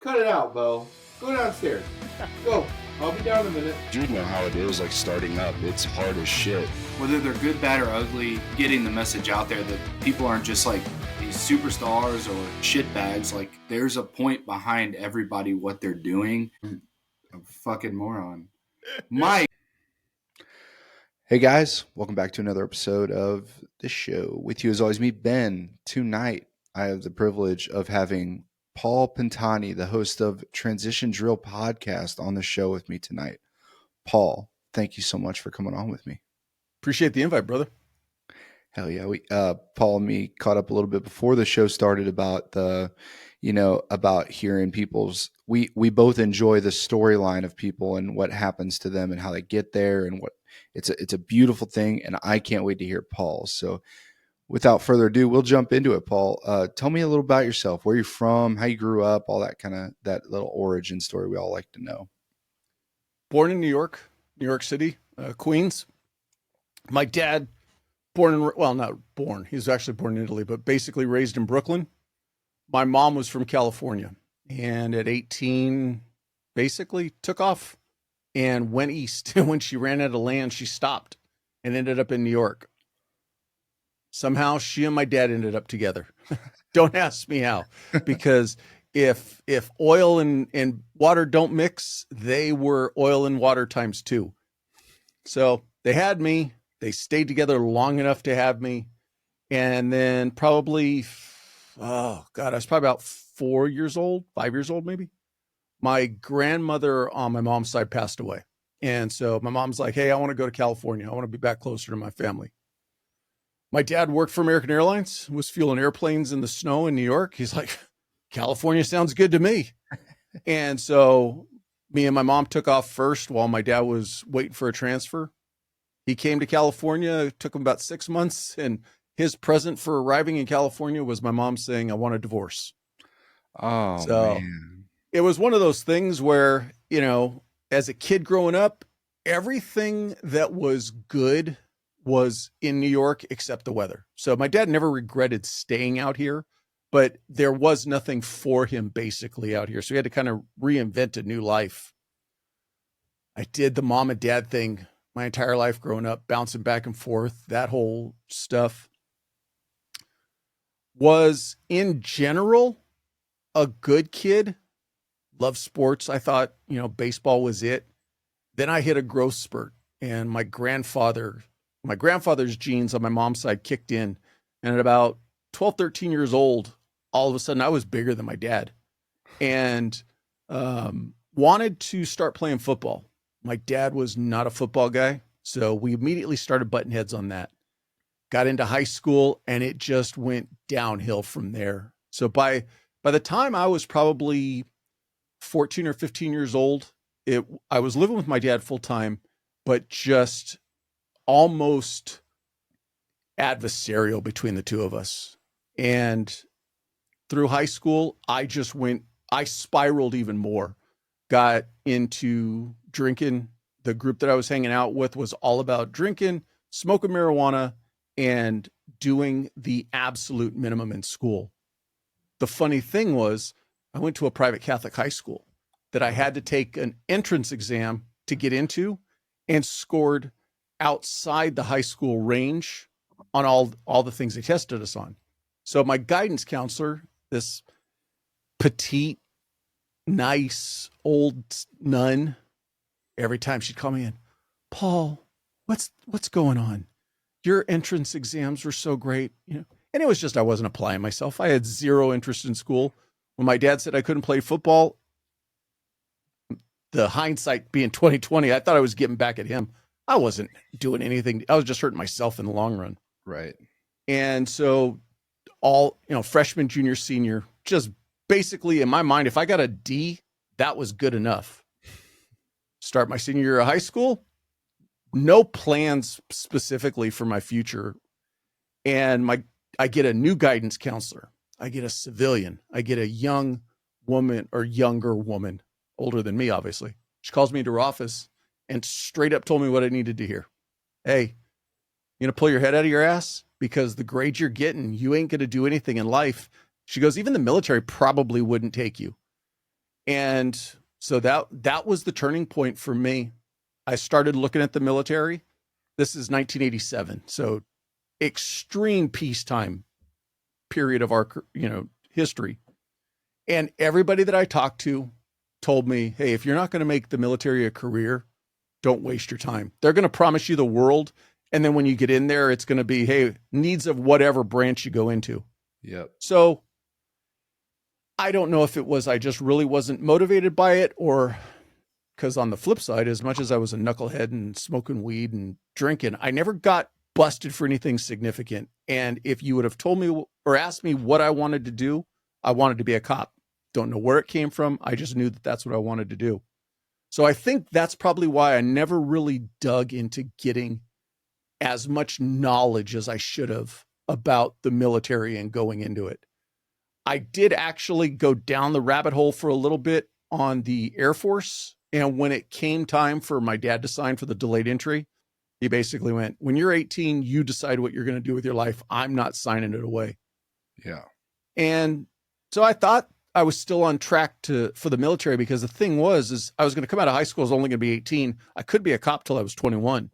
Cut it out, Bo. Go downstairs. Go. I'll be down in a minute. You know how it is, like starting up. It's hard as shit. Whether they're good, bad, or ugly, getting the message out there that people aren't just like these superstars or shitbags. Like, there's a point behind everybody, what they're doing. I'm a fucking moron. Mike. Hey guys, welcome back to another episode of the show. With you as always, me, Ben. Tonight, I have the privilege of having Paul Pantani, the host of Transition Drill Podcast, on the show with me tonight. Paul, thank you so much for coming on with me. Appreciate the invite, brother. Hell yeah. We Paul and me caught up a little bit before the show started about about hearing people's we both enjoy the storyline of people and what happens to them and how they get there, and what it's a beautiful thing, and I can't wait to hear Paul. So without further ado, we'll jump into it. Paul, tell me a little about yourself, where you're from, how you grew up, all that that little origin story we all like to know. Born in New York City, Queens. My dad, not born, he was actually born in Italy, but basically raised in Brooklyn. My mom was from California, and at 18, basically took off and went east. When she ran out of land, she stopped and ended up in New York. Somehow she and my dad ended up together. Don't ask me how, because if oil and water don't mix, they were oil and water times two. So they had me. They stayed together long enough to have me. And then probably, I was probably about 5 years old maybe. My grandmother on my mom's side passed away. And so my mom's like, hey, I want to go to California. I want to be back closer to my family. My dad worked for American Airlines, was fueling airplanes in the snow in New York. He's like, California sounds good to me. And so me and my mom took off first while my dad was waiting for a transfer. He came to California. It took him about 6 months. And his present for arriving in California was my mom saying, I want a divorce. Oh, so man. It was one of those things where, as a kid growing up, everything that was good was in New York except the weather. So my dad never regretted staying out here, but there was nothing for him basically out here. So he had to kind of reinvent a new life. I did the mom and dad thing my entire life growing up, bouncing back and forth. That whole stuff was, in general, a good kid. Loved sports. I thought, baseball was it. Then I hit a growth spurt, and my grandfather's genes on my mom's side kicked in. And at about 12, 13 years old, all of a sudden I was bigger than my dad, and wanted to start playing football. My dad was not a football guy, so we immediately started butting heads on that. Got into high school, and it just went downhill from there. So by the time I was probably 14 or 15 years old, I was living with my dad full time, but just almost adversarial between the two of us. And through high school, I spiraled even more, got into drinking. The group that I was hanging out with was all about drinking, smoking marijuana, and doing the absolute minimum in school. The funny thing was, I went to a private Catholic high school that I had to take an entrance exam to get into, and scored outside the high school range on all the things they tested us on. So my guidance counselor, this petite, nice old nun, every time she'd call me in, Paul, what's going on? Your entrance exams were so great, And it was just, I wasn't applying myself. I had zero interest in school. When my dad said I couldn't play football, the hindsight being 2020, I thought I was getting back at him. I wasn't doing anything. I was just hurting myself in the long run. Right. And so freshman, junior, senior, just basically in my mind, if I got a D, that was good enough. Start my senior year of high school, no plans specifically for my future. And I get a new guidance counselor. I get a civilian. I get a young woman, or younger woman, older than me, obviously. She calls me into her office and straight up told me what I needed to hear. Hey, you gonna pull your head out of your ass? Because the grades you're getting, you ain't gonna do anything in life. She goes, even the military probably wouldn't take you. And so that was the turning point for me. I started looking at the military. This is 1987. So extreme peacetime period of our, history. And everybody that I talked to told me, hey, if you're not going to make the military a career, don't waste your time. They're going to promise you the world. And then when you get in there, it's going to be, hey, needs of whatever branch you go into. Yep. So I don't know if it was I just really wasn't motivated by it, or because on the flip side, as much as I was a knucklehead and smoking weed and drinking, I never got busted for anything significant. And if you would have told me or asked me what I wanted to do, I wanted to be a cop. Don't know where it came from. I just knew that that's what I wanted to do. So I think that's probably why I never really dug into getting as much knowledge as I should have about the military and going into it. I did actually go down the rabbit hole for a little bit on the Air Force. And when it came time for my dad to sign for the delayed entry, he basically went, when you're 18, you decide what you're going to do with your life. I'm not signing it away. Yeah. And so I thought I was still on track for the military, because the thing is I was going to come out of high school. I was only going to be 18. I could be a cop till I was 21.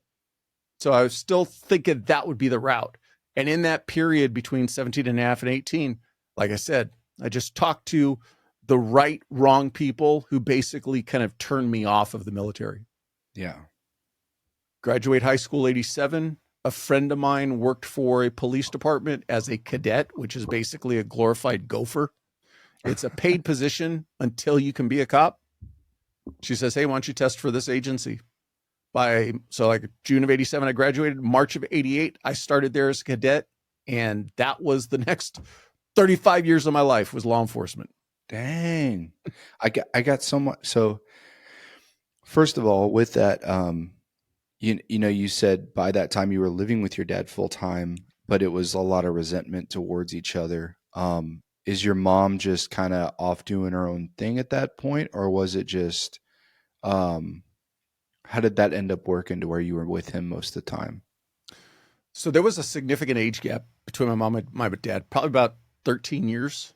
So I was still thinking that would be the route. And in that period between 17 and a half and 18, like I said, I just talked to the right, wrong people who basically kind of turned me off of the military. Yeah. Graduate high school, 87. A friend of mine worked for a police department as a cadet, which is basically a glorified gopher. It's a paid position until you can be a cop. She says, hey, why don't you test for this agency? So like June of 87, I graduated. March of 88, I started there as a cadet. And that was the next 35 years of my life was law enforcement. Dang. I got so much. So first of all, with that, you said by that time you were living with your dad full time, but it was a lot of resentment towards each other. Is your mom just kind of off doing her own thing at that point? Or was it just, how did that end up working to where you were with him most of the time? So there was a significant age gap between my mom and my dad, probably about 13 years.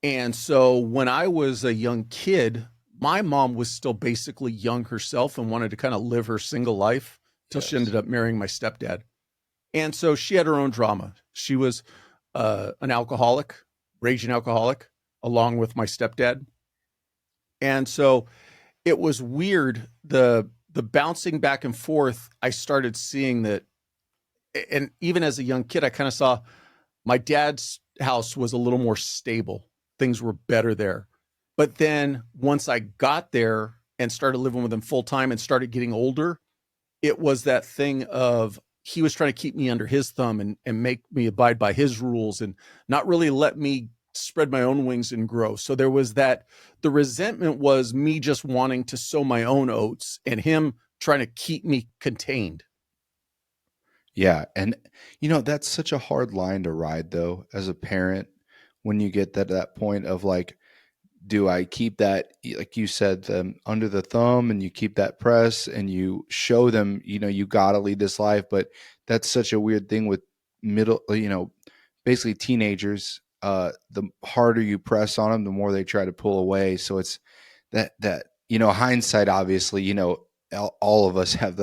And so when I was a young kid, my mom was still basically young herself and wanted to kind of live her single life till she ended up marrying my stepdad. And so she had her own drama. She was an alcoholic, raging alcoholic, along with my stepdad. And so it was weird. The bouncing back and forth, I started seeing that. And even as a young kid, I kind of saw my dad's house was a little more stable. Things were better there. But then once I got there and started living with him full time and started getting older, it was that thing of he was trying to keep me under his thumb and make me abide by his rules and not really let me spread my own wings and grow. So there was that, the resentment was me just wanting to sow my own oats and him trying to keep me contained. Yeah. And, that's such a hard line to ride, though, as a parent, when you get that point of like, do I keep that, like you said, them under the thumb, and you keep that press and you show them, you got to lead this life. But that's such a weird thing with basically teenagers. The harder you press on them, the more they try to pull away. So it's that, hindsight, obviously, all of us have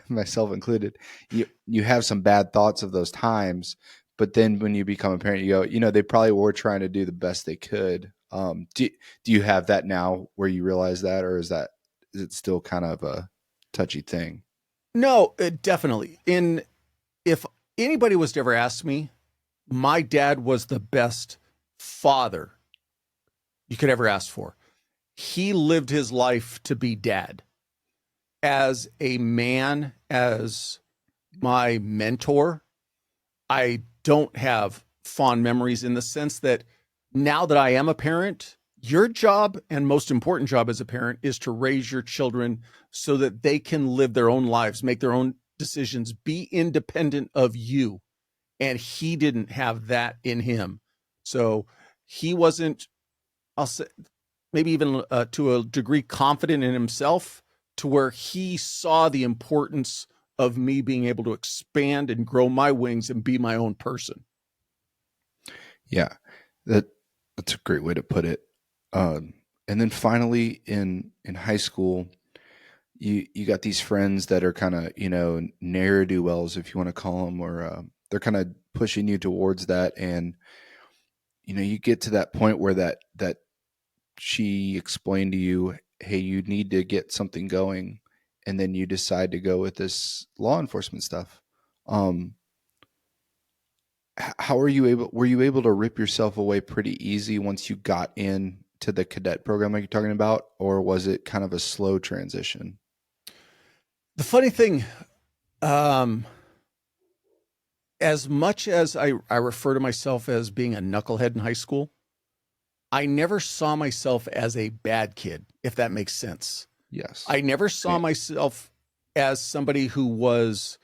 myself included, you have some bad thoughts of those times, but then when you become a parent, you go, they probably were trying to do the best they could. Do you have that now where you realize that, or is it still kind of a touchy thing? No, definitely. If anybody was to ever ask me, my dad was the best father you could ever ask for. He lived his life to be dad. As a man, as my mentor, I don't have fond memories in the sense that now that I am a parent, your job and most important job as a parent is to raise your children so that they can live their own lives, make their own decisions, be independent of you. And he didn't have that in him. So he wasn't, I'll say, maybe even to a degree, confident in himself, to where he saw the importance of me being able to expand and grow my wings and be my own person. Yeah, that's a great way to put it. and then finally in high school, you got these friends that are kind of, ne'er do wells, if you want to call them, or they're kind of pushing you towards that, and you get to that point where that she explained to you, hey, you need to get something going, and then you decide to go with this law enforcement stuff. Um, how were you able to rip yourself away pretty easy once you got into the cadet program like you're talking about, or was it kind of a slow transition? The funny thing, as much as I refer to myself as being a knucklehead in high school, I never saw myself as a bad kid, if that makes sense. Yes. I never saw myself as somebody who was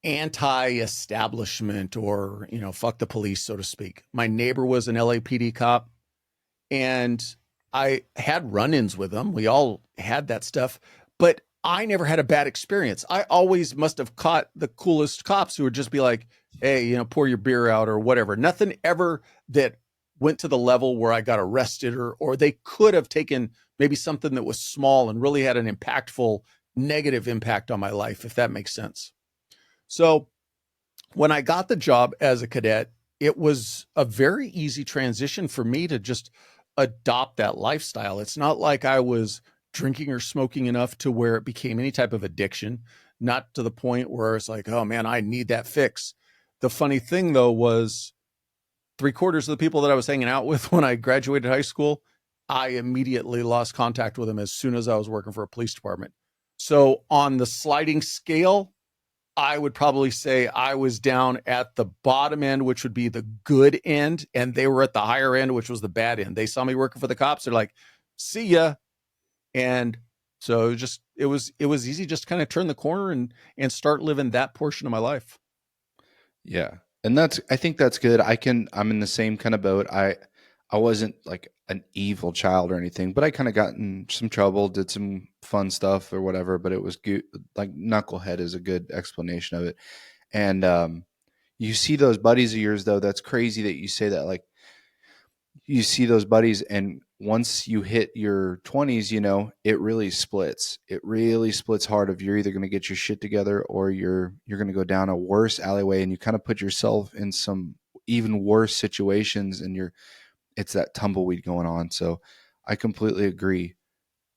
anti-establishment or, fuck the police, so to speak. My neighbor was an LAPD cop, and I had run-ins with him. We all had that stuff, but I never had a bad experience. I always must have caught the coolest cops who would just be like, hey, pour your beer out or whatever. Nothing ever that went to the level where I got arrested, or they could have taken maybe something that was small and really had an impactful negative impact on my life, if that makes sense. So when I got the job as a cadet, it was a very easy transition for me to just adopt that lifestyle. It's not like I was drinking or smoking enough to where it became any type of addiction, not to the point where it's like, oh man, I need that fix. The funny thing though was 3/4 of the people that I was hanging out with when I graduated high school, I immediately lost contact with them as soon as I was working for a police department. So on the sliding scale, I would probably say I was down at the bottom end, which would be the good end, and they were at the higher end, which was the bad end. They saw me working for the cops. They're like, see ya. And so it was easy just to kind of turn the corner and start living that portion of my life. Yeah. And I think that's good. I'm in the same kind of boat. I wasn't like an evil child or anything, but I kind of got in some trouble, did some fun stuff or whatever, but it was good. Like knucklehead is a good explanation of it. And you see those buddies of yours though, that's crazy that you say that. Like you see those buddies, and once you hit your 20s, it really splits. It really splits hard of you're either going to get your shit together or you're going to go down a worse alleyway, and you kind of put yourself in some even worse situations, and it's that tumbleweed going on. So I completely agree.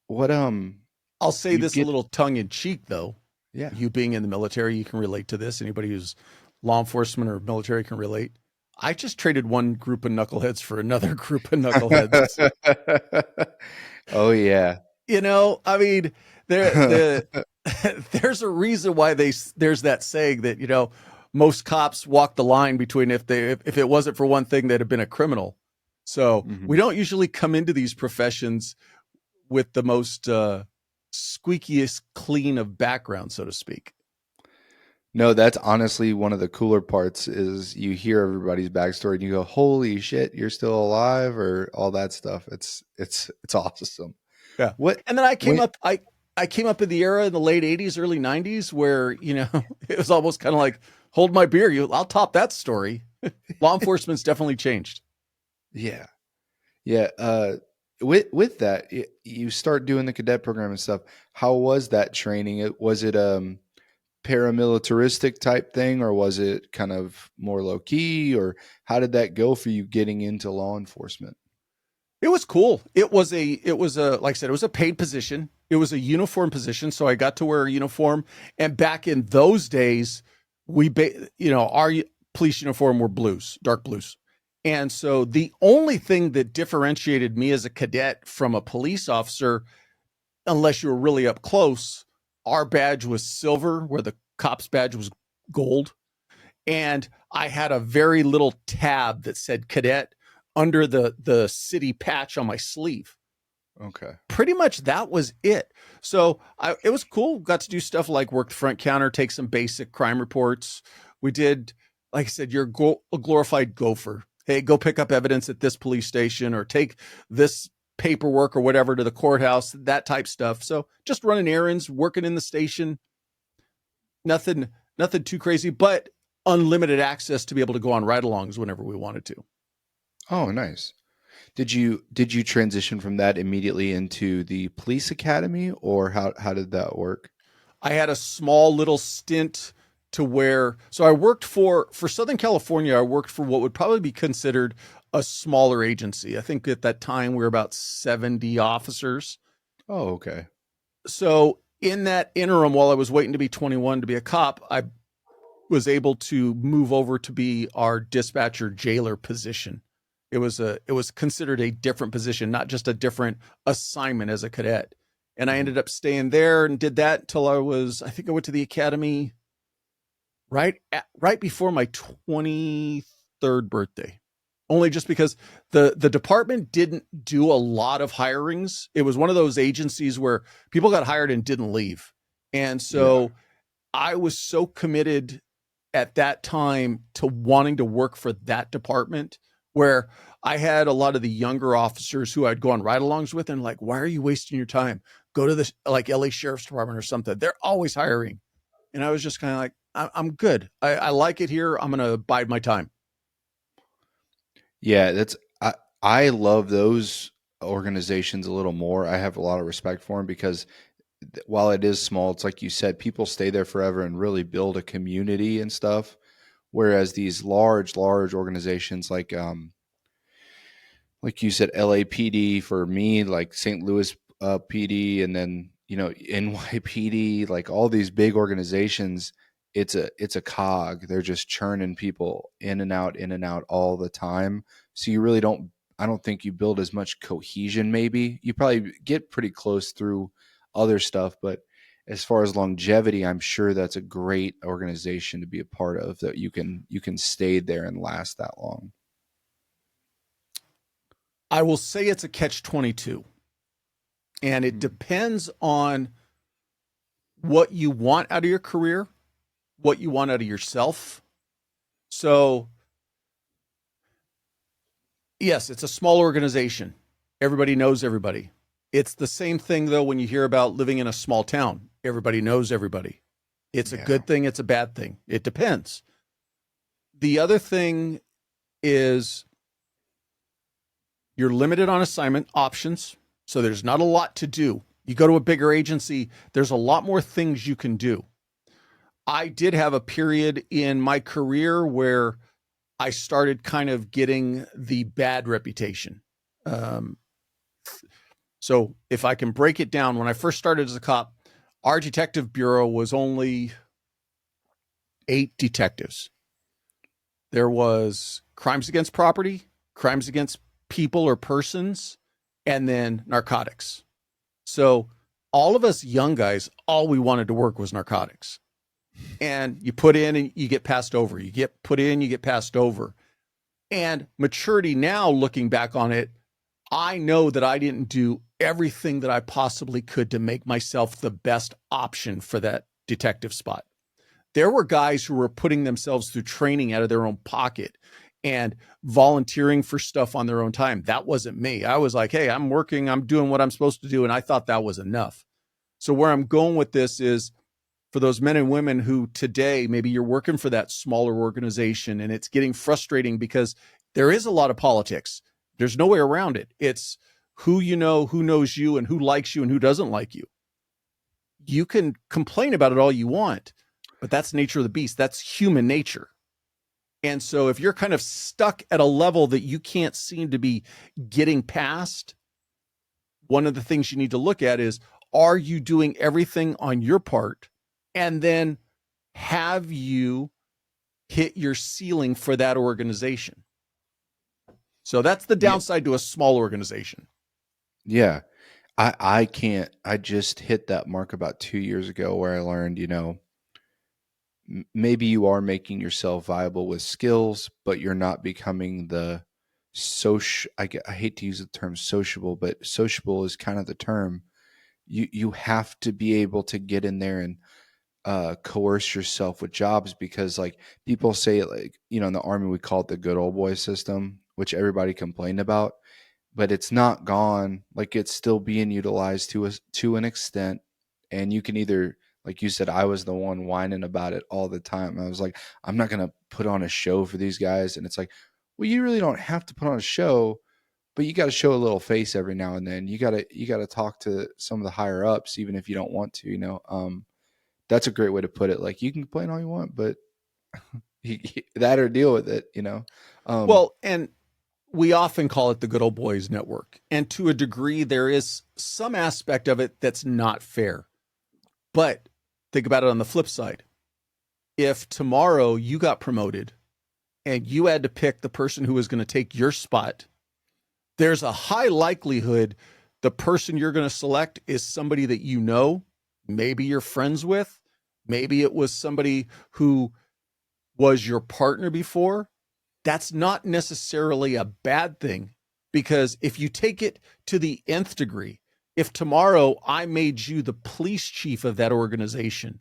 What I'll say this a little tongue in cheek though. Yeah. You being in the military, you can relate to this. Anybody who's law enforcement or military can relate. I just traded one group of knuckleheads for another group of knuckleheads. Oh yeah. I mean, there's a reason why there's that saying that, most cops walk the line between if it wasn't for one thing, they'd have been a criminal. So we don't usually come into these professions with the most squeakiest clean of background, so to speak. No, that's honestly one of the cooler parts is you hear everybody's backstory and you go, holy shit, you're still alive, or all that stuff. It's awesome. Yeah. And then I came up in the era in the late 80s, early 90s where, it was almost kind of like, hold my beer. I'll top that story. Law enforcement's definitely changed. Yeah. Yeah. With that, you start doing the cadet program and stuff. How was that training? Was it paramilitaristic type thing, or was it kind of more low key, or how did that go for you getting into law enforcement? It was cool. It was like I said, it was a paid position. It was a uniform position. So I got to wear a uniform. And back in those days, our police uniform were blues, dark blues. And so the only thing that differentiated me as a cadet from a police officer, unless you were really up close, our badge was silver, where the cop's badge was gold. And I had a very little tab that said cadet under the city patch on my sleeve. Okay. Pretty much that was it. So it was cool. Got to do stuff like work the front counter, take some basic crime reports. We did, like I said, you're a glorified gopher. Hey, go pick up evidence at this police station or take this paperwork or whatever to the courthouse, that type stuff. So just running errands, working in the station, nothing too crazy, but unlimited access to be able to go on ride-alongs whenever we wanted to. Oh, nice. Did you transition from that immediately into the police academy, or how did that work? I had a small little stint to where, so I worked for Southern California. I worked for what would probably be considered a smaller agency. I think at that time we were about 70 officers. Oh, okay. So in that interim, while I was waiting to be 21 to be a cop, I was able to move over to be our dispatcher jailer position. It was considered a different position, not just a different assignment as a cadet. And I ended up staying there and did that until I think I went to the academy right before my 23rd birthday. Only just because the department didn't do a lot of hirings. It was one of those agencies where people got hired and didn't leave. And so I was so committed at that time to wanting to work for that department, where I had a lot of the younger officers who I'd go on ride-alongs with and like, why are you wasting your time? Go to the like LA Sheriff's Department or something. They're always hiring. And I was just kind of like, I'm good. I like it here. I'm going to bide my time. Yeah, I love those organizations a little more. I have a lot of respect for them because while it is small, it's like you said, people stay there forever and really build a community and stuff. Whereas these large organizations like you said, LAPD for me, like St. Louis PD, and then NYPD, like all these big organizations, it's a cog. They're just churning people in and out all the time. So you really don't. I don't think you build as much cohesion. Maybe you probably get pretty close through other stuff, but as far as longevity, I'm sure that's a great organization to be a part of. That you can stay there and last that long. I will say it's a catch-22. And it depends on what you want out of your career, what you want out of yourself. So, yes, it's a small organization. Everybody knows everybody. It's the same thing, though, when you hear about living in a small town. Everybody knows everybody. It's a good thing. It's a bad thing. It depends. The other thing is you're limited on assignment options. So there's not a lot to do. You go to a bigger agency, there's a lot more things you can do. I did have a period in my career where I started kind of getting the bad reputation. So if I can break it down, when I first started as a cop, our detective bureau was only 8 detectives. There was crimes against property, crimes against people or persons, and then narcotics. So all of us young guys, all we wanted to work was narcotics. And you put in and you get passed over. You get put in, you get passed over. And maturity now, looking back on it, I know that I didn't do everything that I possibly could to make myself the best option for that detective spot. There were guys who were putting themselves through training out of their own pocket and volunteering for stuff on their own time. That wasn't me. I was like, hey, I'm working, I'm doing what I'm supposed to do. And I thought that was enough. So where I'm going with this is for those men and women who today, maybe you're working for that smaller organization and it's getting frustrating because there is a lot of politics. There's no way around it. It's who you know, who knows you, and who likes you and who doesn't like you. You can complain about it all you want, but that's the nature of the beast. That's human nature. And so if you're kind of stuck at a level that you can't seem to be getting past, one of the things you need to look at is, are you doing everything on your part? And then have you hit your ceiling for that organization? So that's the downside to a small organization. Yeah. I can't. I just hit that mark about 2 years ago where I learned, maybe you are making yourself viable with skills, but you're not becoming the social. I hate to use the term sociable, but sociable is kind of the term. You have to be able to get in there and coerce yourself with jobs, because like people say, like, in the Army we call it the good old boy system, which everybody complained about, but it's not gone. Like, it's still being utilized to an extent. And you can either, like you said, I was the one whining about it all the time. I was like, I'm not going to put on a show for these guys. And it's like, well, you really don't have to put on a show, but you got to show a little face every now and then. You got to talk to some of the higher ups, even if you don't want to, that's a great way to put it. Like, you can complain all you want, but that or deal with it, Well, and we often call it the good old boys network. And to a degree, there is some aspect of it that's not fair. But think about it on the flip side. If tomorrow you got promoted and you had to pick the person who was going to take your spot, there's a high likelihood the person you're going to select is somebody that you know, maybe you're friends with, maybe it was somebody who was your partner before. That's not necessarily a bad thing, because if you take it to the nth degree, if tomorrow I made you the police chief of that organization,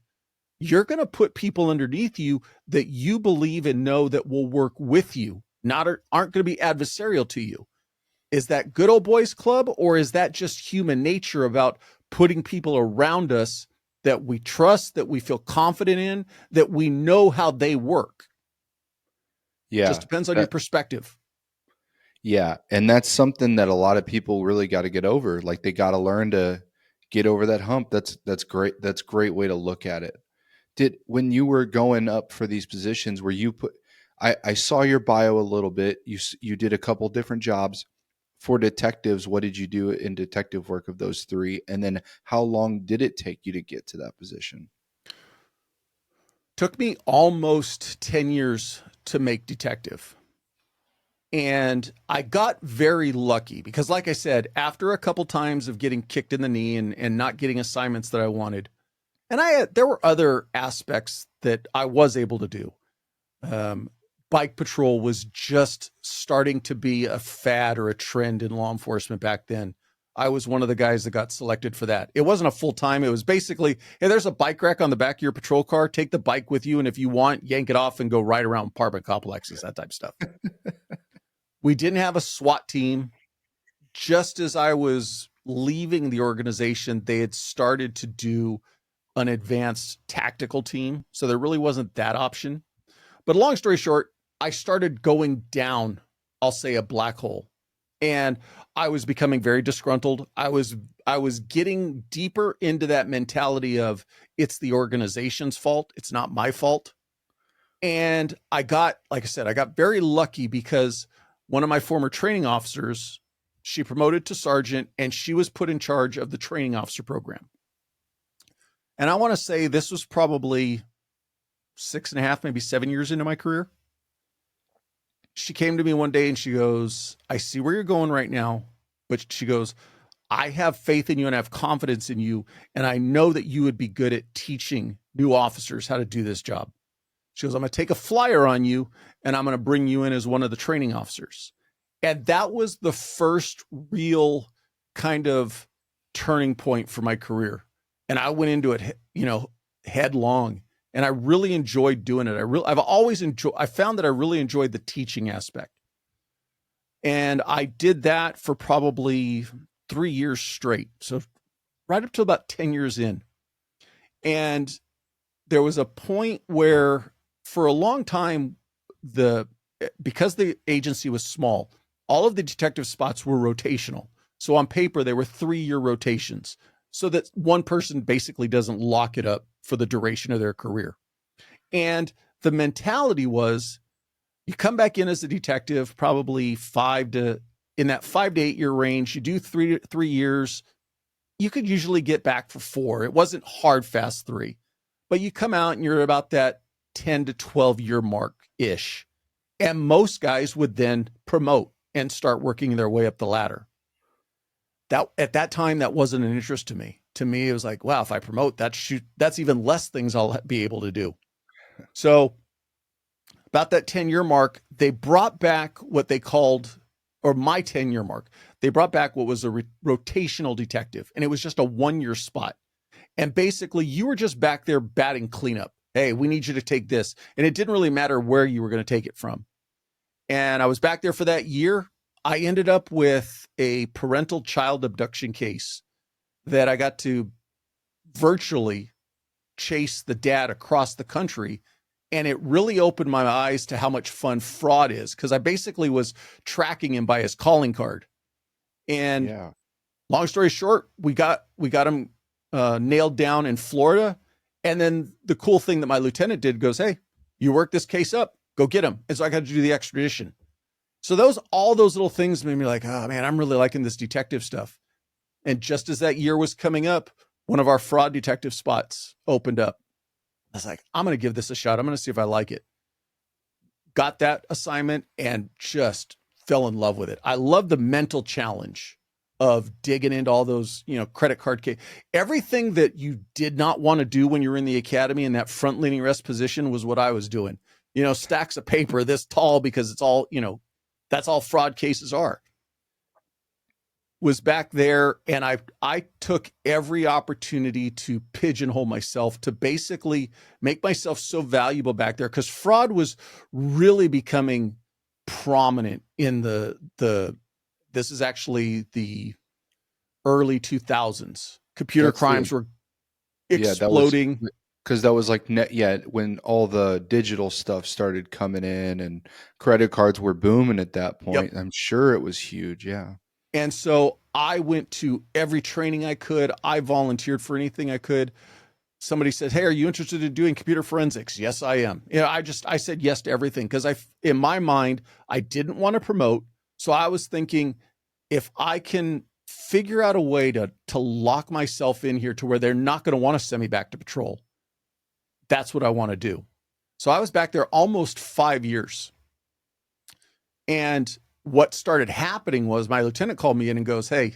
you're going to put people underneath you that you believe and know that will work with you, aren't going to be adversarial to you. Is that good old boys club, or is that just human nature about putting people around us that we trust, that we feel confident in, that we know how they work? Yeah. Just depends on your perspective. Yeah. And that's something that a lot of people really got to get over. Like, they got to learn to get over that hump. That's great. That's a great way to look at it. When you were going up for these positions, where you I saw your bio a little bit. You did a couple different jobs for detectives. What did you do in detective work of those three? And then how long did it take you to get to that position? Took me almost 10 years to make detective. And I got very lucky because, like I said, after a couple times of getting kicked in the knee and not getting assignments that I wanted, and there were other aspects that I was able to do. Bike patrol was just starting to be a fad or a trend in law enforcement back then. I was one of the guys that got selected for that. It wasn't a full-time. It was basically, hey, there's a bike rack on the back of your patrol car. Take the bike with you, and if you want, yank it off and go ride around apartment complexes, that type of stuff. We didn't have a SWAT team. Just as I was leaving the organization, they had started to do an advanced tactical team. So there really wasn't that option. But long story short, I started going down, I'll say, a black hole. And I was becoming very disgruntled. I was getting deeper into that mentality of, it's the organization's fault. It's not my fault. And like I said, I got very lucky because one of my former training officers, she promoted to sergeant, and she was put in charge of the training officer program. And I want to say this was probably 6.5, maybe 7 years into my career. She came to me one day and she goes, I see where you're going right now, but she goes, I have faith in you and I have confidence in you. And I know that you would be good at teaching new officers how to do this job. She goes, I'm going to take a flyer on you and I'm going to bring you in as one of the training officers. And that was the first real kind of turning point for my career. And I went into it, headlong. And I really enjoyed doing it. I found that I really enjoyed the teaching aspect. And I did that for probably 3 years straight. So right up to about 10 years in. And there was a point where for a long time, because the agency was small, all of the detective spots were rotational. So on paper, they were 3-year rotations, so that one person basically doesn't lock it up for the duration of their career. And the mentality was, you come back in as a detective, probably in that 5 to 8 year range, you do 3 years, you could usually get back for 4. It wasn't hard, fast 3, but you come out and you're about that 10 to 12 year mark ish. And most guys would then promote and start working their way up the ladder. That at that time, that wasn't an interest to me. To me, it was like, wow, if I promote, that's even less things I'll be able to do. So about that 10-year mark, they brought back what they called, or my 10-year mark, they brought back what was a rotational detective. And it was just a 1-year spot. And basically you were just back there batting cleanup. Hey, we need you to take this. And it didn't really matter where you were going to take it from. And I was back there for that year. I ended up with a parental child abduction case that I got to virtually chase the dad across the country. And it really opened my eyes to how much fun fraud is, because I basically was tracking him by his calling card. And Yeah. long story short, we got him nailed down in Florida. And then the cool thing that my lieutenant did goes, hey, you work this case up, go get him. And so I got to do the extradition. So all those little things made me like, oh man, I'm really liking this detective stuff. And just as that year was coming up, one of our fraud detective spots opened up. I was like, I'm going to give this a shot. I'm going to see if I like it. Got that assignment and just fell in love with it. I love the mental challenge of digging into all those, credit card case. Everything that you did not want to do when you were in the academy in that front leaning rest position was what I was doing. Stacks of paper this tall because it's all, that's all fraud cases are. Was back there, and I took every opportunity to pigeonhole myself to basically make myself so valuable back there, because fraud was really becoming prominent in this is actually the early 2000s. Computer crimes were exploding. Because that was like when all the digital stuff started coming in and credit cards were booming at that point. Yep. I'm sure it was huge. Yeah. And so I went to every training I could. I volunteered for anything I could. Somebody said, hey, are you interested in doing computer forensics? Yes, I am. I said yes to everything because in my mind, I didn't want to promote. So I was thinking, if I can figure out a way to lock myself in here to where they're not going to want to send me back to patrol, that's what I want to do. So I was back there almost 5 years. And what started happening was my lieutenant called me in and goes, hey,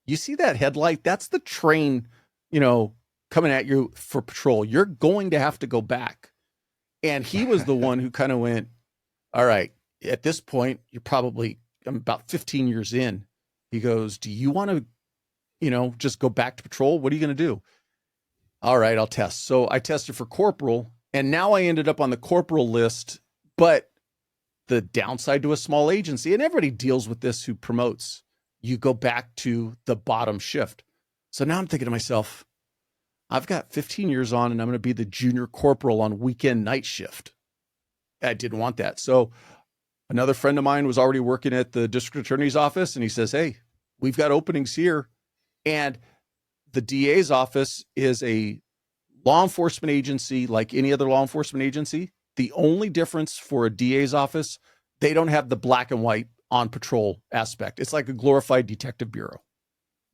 you see that headlight? That's the train, coming at you for patrol. You're going to have to go back. And he was the one who kind of went, all right, at this point, I'm about 15 years in. He goes, do you want to, just go back to patrol? What are you going to do? All right, I'll test. So I tested for corporal, and now I ended up on the corporal list, but the downside to a small agency, and everybody deals with this who promotes, you go back to the bottom shift. So now I'm thinking to myself, I've got 15 years on and I'm going to be the junior corporal on weekend night shift. I didn't want that. So another friend of mine was already working at the district attorney's office, and he says, hey, we've got openings here. And the DA's office is a law enforcement agency like any other law enforcement agency. The only difference for a DA's office, they don't have the black and white on patrol aspect. It's like a glorified detective bureau.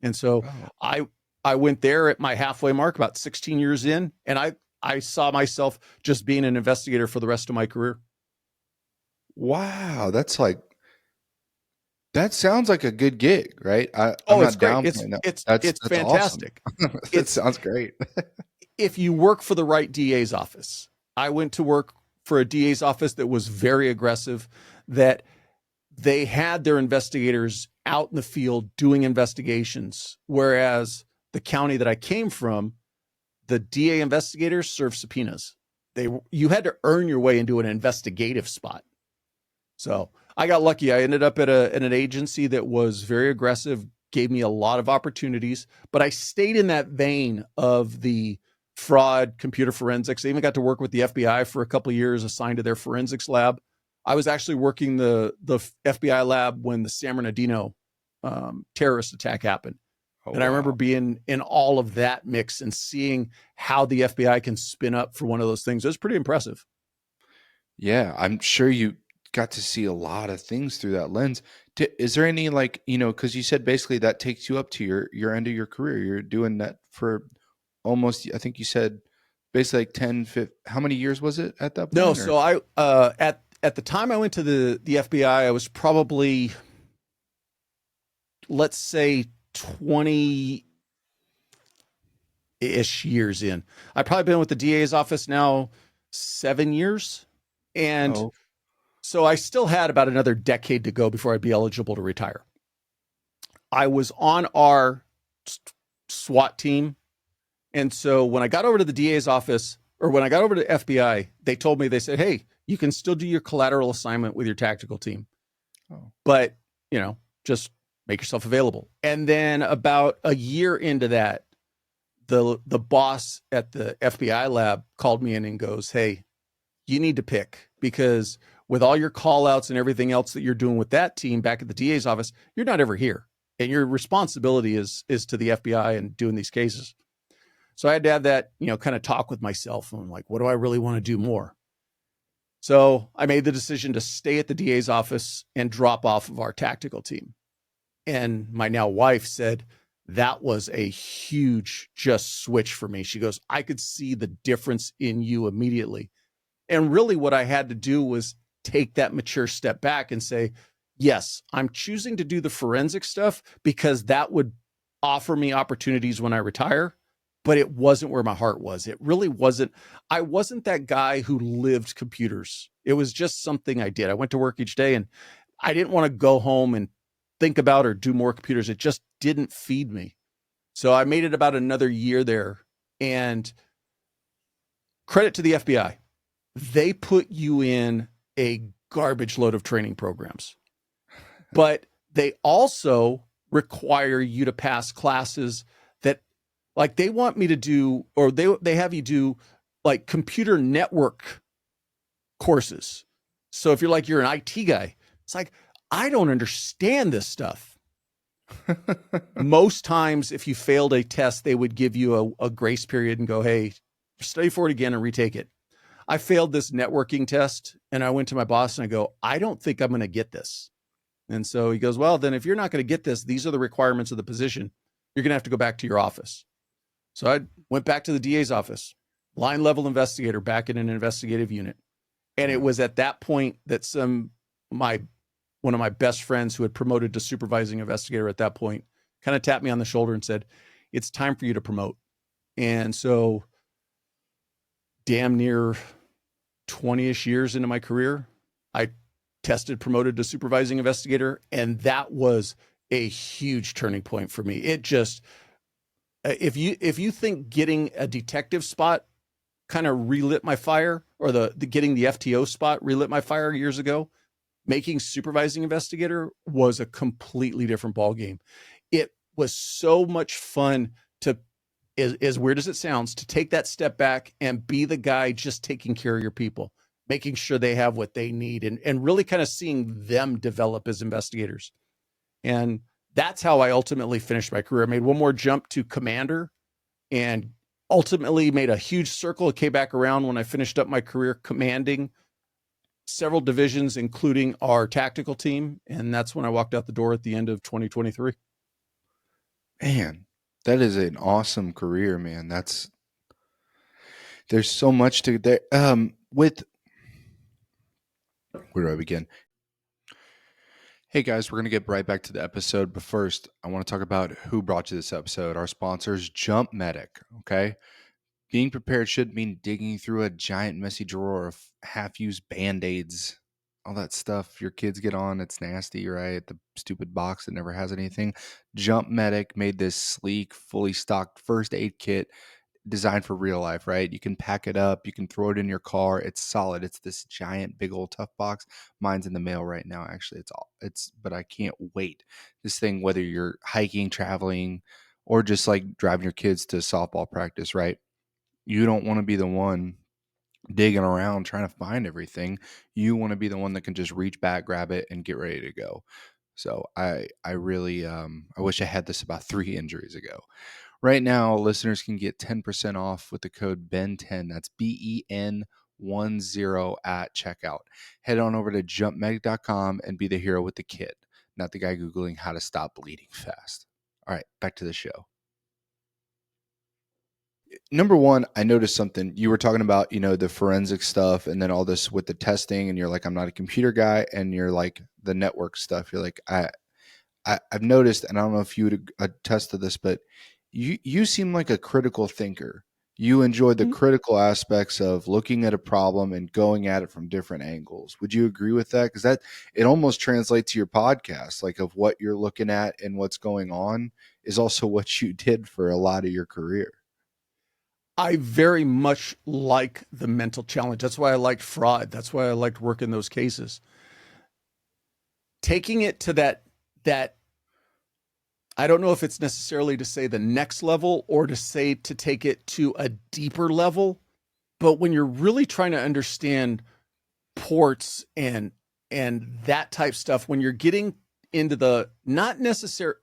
And so I went there at my halfway mark, about 16 years in, and I saw myself just being an investigator for the rest of my career. Wow, that sounds like a good gig, right? It's great. It's fantastic. Awesome. It sounds great. If you work for the right DA's office, I went to work for a DA's office that was very aggressive, that they had their investigators out in the field doing investigations, whereas the county that I came from, the DA investigators served subpoenas. You had to earn your way into an investigative spot. So I got lucky. I ended up at an agency that was very aggressive, gave me a lot of opportunities, but I stayed in that vein of the fraud, computer forensics. I even got to work with the FBI for a couple of years, assigned to their forensics lab. I was actually working the FBI lab when the San Bernardino terrorist attack happened. And I remember being in all of that mix and seeing how the FBI can spin up for one of those things. It was pretty impressive. Yeah, I'm sure you got to see a lot of things through that lens. Is there any because you said basically that takes you up to your end of your career. You're doing that for almost, I think you said basically like 10, 15, how many years was it at that point? No, so I, at the time I went to the FBI, I was probably, let's say 20-ish years in. I've probably been with the DA's office now 7 years. And so I still had about another decade to go before I'd be eligible to retire. I was on our SWAT team. And so when I got over to the DA's office, or when I got over to FBI, they said, hey, you can still do your collateral assignment with your tactical team. But, just make yourself available. And then about a year into that, the boss at the FBI lab called me in and goes, hey, you need to pick, because with all your call outs and everything else that you're doing with that team back at the DA's office, you're not ever here. and your responsibility is to the FBI and doing these cases. So I had to have that, kind of talk with myself and like, what do I really want to do more? So I made the decision to stay at the DA's office and drop off of our tactical team. And my now wife said that was a huge just switch for me. She goes, I could see the difference in you immediately. And really what I had to do was take that mature step back and say, yes, I'm choosing to do the forensic stuff because that would offer me opportunities when I retire, but it wasn't where my heart was. It really wasn't. I wasn't that guy who lived computers. It was just something I did. I went to work each day and I didn't want to go home and think about or do more computers. It just didn't feed me. So I made it about another year there, and credit to the FBI. They put you in a garbage load of training programs, but they also require you to pass classes that, like, they want me to do, or they have you do like computer network courses. So if you're an IT guy, it's like, I don't understand this stuff. Most times, if you failed a test, they would give you a grace period and go, hey, study for it again and retake it. I failed this networking test and I went to my boss and I go, I don't think I'm going to get this. And so he goes, well, then if you're not going to get this, these are the requirements of the position. You're going to have to go back to your office. So I went back to the DA's office, line level investigator back in an investigative unit. And it was at that point that one of my best friends who had promoted to supervising investigator at that point kind of tapped me on the shoulder and said, it's time for you to promote. And so damn near 20-ish years into my career, I promoted to supervising investigator. And that was a huge turning point for me. It just, if you think getting a detective spot kind of relit my fire, or the getting the FTO spot relit my fire years ago, making supervising investigator was a completely different ballgame. It was so much fun to, as weird as it sounds, to take that step back and be the guy just taking care of your people, making sure they have what they need, and really kind of seeing them develop as investigators. And that's how I ultimately finished my career. I made one more jump to commander and ultimately made a huge circle. It came back around when I finished up my career commanding several divisions, including our tactical team. And that's when I walked out the door at the end of 2023. Man, that is an awesome career, man. There's so much to there. Where do I begin? Hey guys, we're going to get right back to the episode, but first I want to talk about who brought you this episode. Our sponsors, Jump Medic. Okay. Being prepared should mean digging through a giant messy drawer of half-used Band-Aids, all that stuff your kids get on. It's nasty, right? The stupid box that never has anything. Jump Medic made this sleek, fully stocked first aid kit designed for real life, right? You can pack it up, you can throw it in your car. It's solid. It's this giant, big old tough box. Mine's in the mail right now, actually. But I can't wait. This thing, whether you're hiking, traveling, or just like driving your kids to softball practice, right? You don't want to be the one digging around trying to find everything. You want to be the one that can just reach back, grab it, and get ready to go. So I really I wish I had this about 3 injuries ago. Right now, listeners can get 10% off with the code BEN10. That's BEN10 at checkout. Head on over to jumpmedic.com and be the hero with the kit, not the guy Googling how to stop bleeding fast. All right, back to the show. Number one, I noticed something. You were talking about, the forensic stuff and then all this with the testing, and you're like, I'm not a computer guy, and you're like the network stuff. You're like, I've noticed, and I don't know if you would attest to this, but you seem like a critical thinker. You enjoy the critical aspects of looking at a problem and going at it from different angles. Would you agree with that? Because it almost translates to your podcast, like of what you're looking at and what's going on is also what you did for a lot of your career. I very much like the mental challenge. That's why I liked fraud. That's why I liked working those cases. Taking it to that I don't know if it's necessarily to say the next level or to take it to a deeper level, but when you're really trying to understand ports and that type stuff, when you're getting into the not necessary,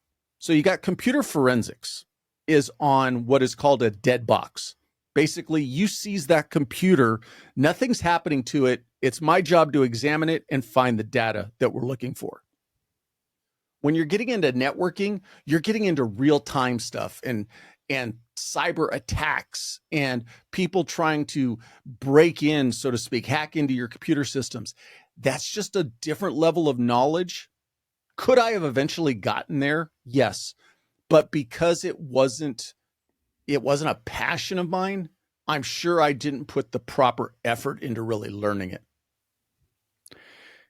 So you got computer forensics is on what is called a dead box. Basically, you seize that computer, nothing's happening to it. It's my job to examine it and find the data that we're looking for. When you're getting into networking, you're getting into real-time stuff and cyber attacks and people trying to break in, so to speak, hack into your computer systems. That's just a different level of knowledge. Could I have eventually gotten there? Yes. But because it wasn't a passion of mine, I'm sure I didn't put the proper effort into really learning it.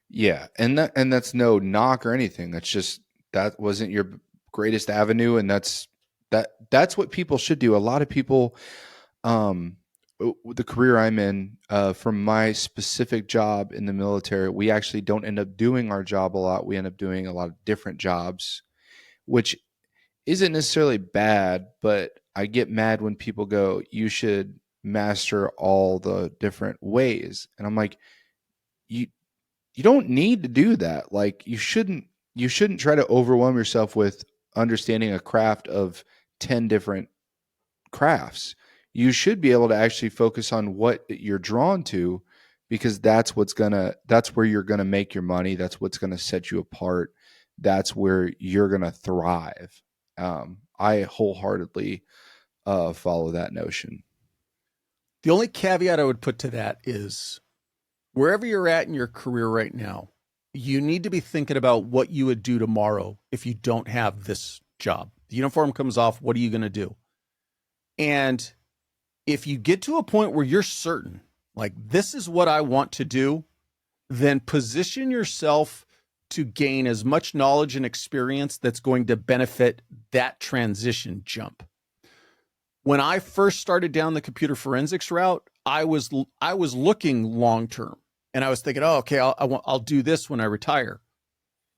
Yeah, and that's no knock or anything. That's just that wasn't your greatest avenue, and that's what people should do. A lot of people, the career I'm in, from my specific job in the military, we actually don't end up doing our job a lot. We end up doing a lot of different jobs, which isn't necessarily bad, but I get mad when people go, "You should master all the different ways," and I'm like, you don't need to do that. Like you shouldn't try to overwhelm yourself with understanding a craft of 10 different crafts. You should be able to actually focus on what you're drawn to, because that's where you're going to make your money. That's what's going to set you apart. That's where you're going to thrive. I wholeheartedly follow that notion. The only caveat I would put to that is wherever you're at in your career right now, you need to be thinking about what you would do tomorrow if you don't have this job. The uniform comes off, what are you going to do? And if you get to a point where you're certain, like this is what I want to do, then position yourself to gain as much knowledge and experience that's going to benefit that transition jump. When I first started down the computer forensics route, I was looking long term, and I was thinking, oh, okay, I'll do this when I retire.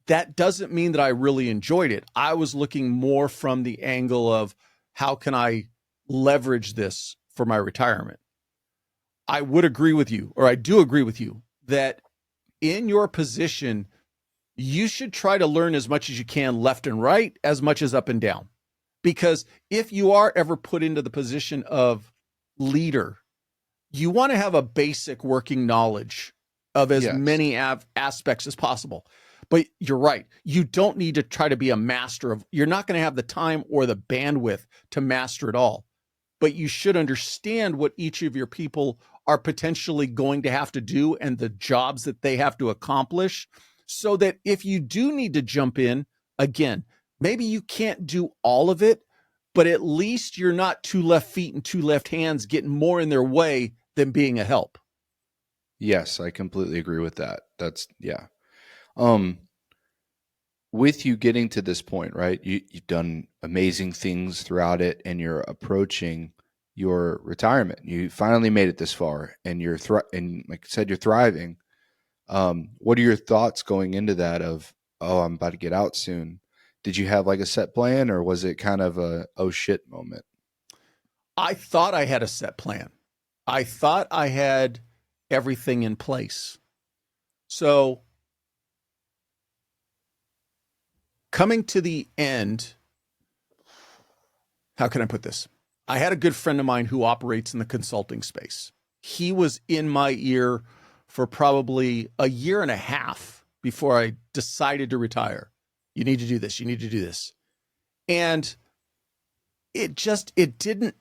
That doesn't mean that I really enjoyed it. I was looking more from the angle of how can I leverage this for my retirement. I would agree with you, or I do agree with you, that in your position, you should try to learn as much as you can left and right, as much as up and down. Because if you are ever put into the position of leader, you want to have a basic working knowledge of as many aspects as possible. But you're right. You don't need to try to be a master of, you're not going to have the time or the bandwidth to master it all. But you should understand what each of your people are potentially going to have to do and the jobs that they have to accomplish, so that if you do need to jump in, again, maybe you can't do all of it, but at least you're not two left feet and two left hands getting more in their way than being a help. Yes, I completely agree with that. That's yeah. With you getting to this point, right? You've done amazing things throughout it, and you're approaching your retirement. You finally made it this far, and and like I said, you're thriving. What are your thoughts going into that of, oh, I'm about to get out soon? Did you have like a set plan, or was it kind of a, oh shit moment? I thought I had a set plan. I thought I had everything in place. So coming to the end, how can I put this? I had a good friend of mine who operates in the consulting space. He was in my ear for probably a year and a half before I decided to retire. You need to do this. You need to do this. And it didn't,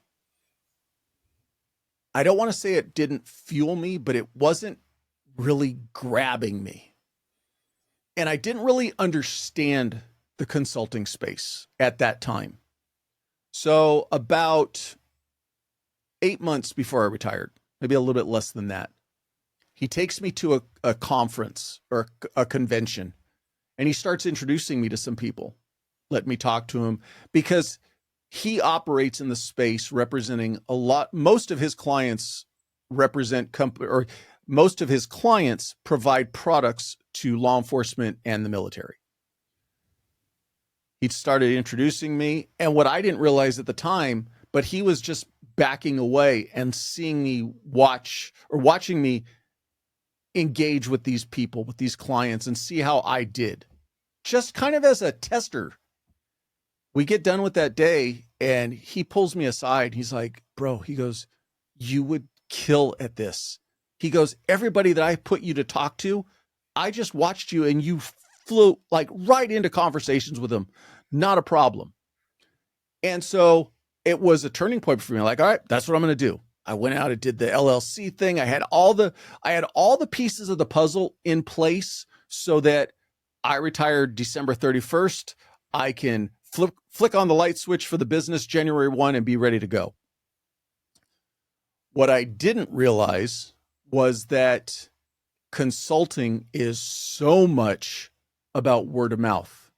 I don't want to say it didn't fuel me, but it wasn't really grabbing me. And I didn't really understand the consulting space at that time. So about 8 months before I retired, maybe a little bit less than that, he takes me to a conference or a convention, and he starts introducing me to some people. Let me talk to him, because he operates in the space representing most of his clients most of his clients provide products to law enforcement and the military. He started introducing me, and what I didn't realize at the time, but he was just backing away and seeing me watching me engage with these people, with these clients, and see how I did, just kind of as a tester. We get done with that day and he pulls me aside. He's like, bro, he goes, you would kill at this. He goes, everybody that I put you to talk to, I just watched you and you flew like right into conversations with them. Not a problem. And so it was a turning point for me. Like, all right, that's what I'm going to do. I went out and did the LLC thing. I had all the pieces of the puzzle in place so that I retired December 31st. I can flick on the light switch for the business January 1 and be ready to go. What I didn't realize was that consulting is so much about word of mouth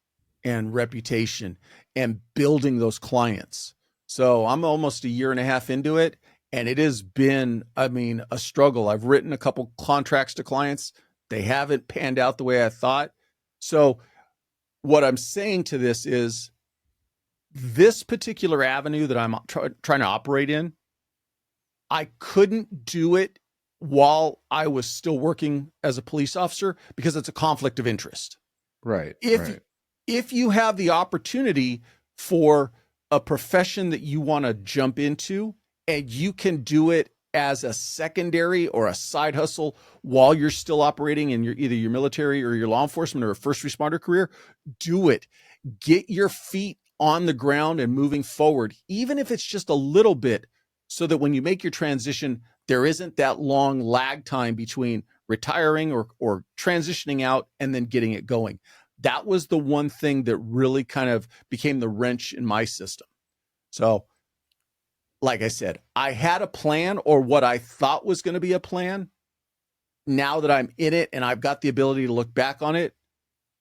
and reputation and building those clients. So I'm almost a year and a half into it, and it has been, a struggle. I've written a couple contracts to clients. They haven't panned out the way I thought. So what I'm saying to this is this particular avenue that I'm trying to operate in, I couldn't do it while I was still working as a police officer because it's a conflict of interest. Right. If you have the opportunity for a profession that you want to jump into and you can do it as a secondary or a side hustle while you're still operating in either your military or your law enforcement or a first responder career, do it. Get your feet on the ground and moving forward, even if it's just a little bit, so that when you make your transition, there isn't that long lag time between retiring or transitioning out and then getting it going. That was the one thing that really kind of became the wrench in my system. So, like I said, I had a plan, or what I thought was going to be a plan. Now that I'm in it and I've got the ability to look back on it,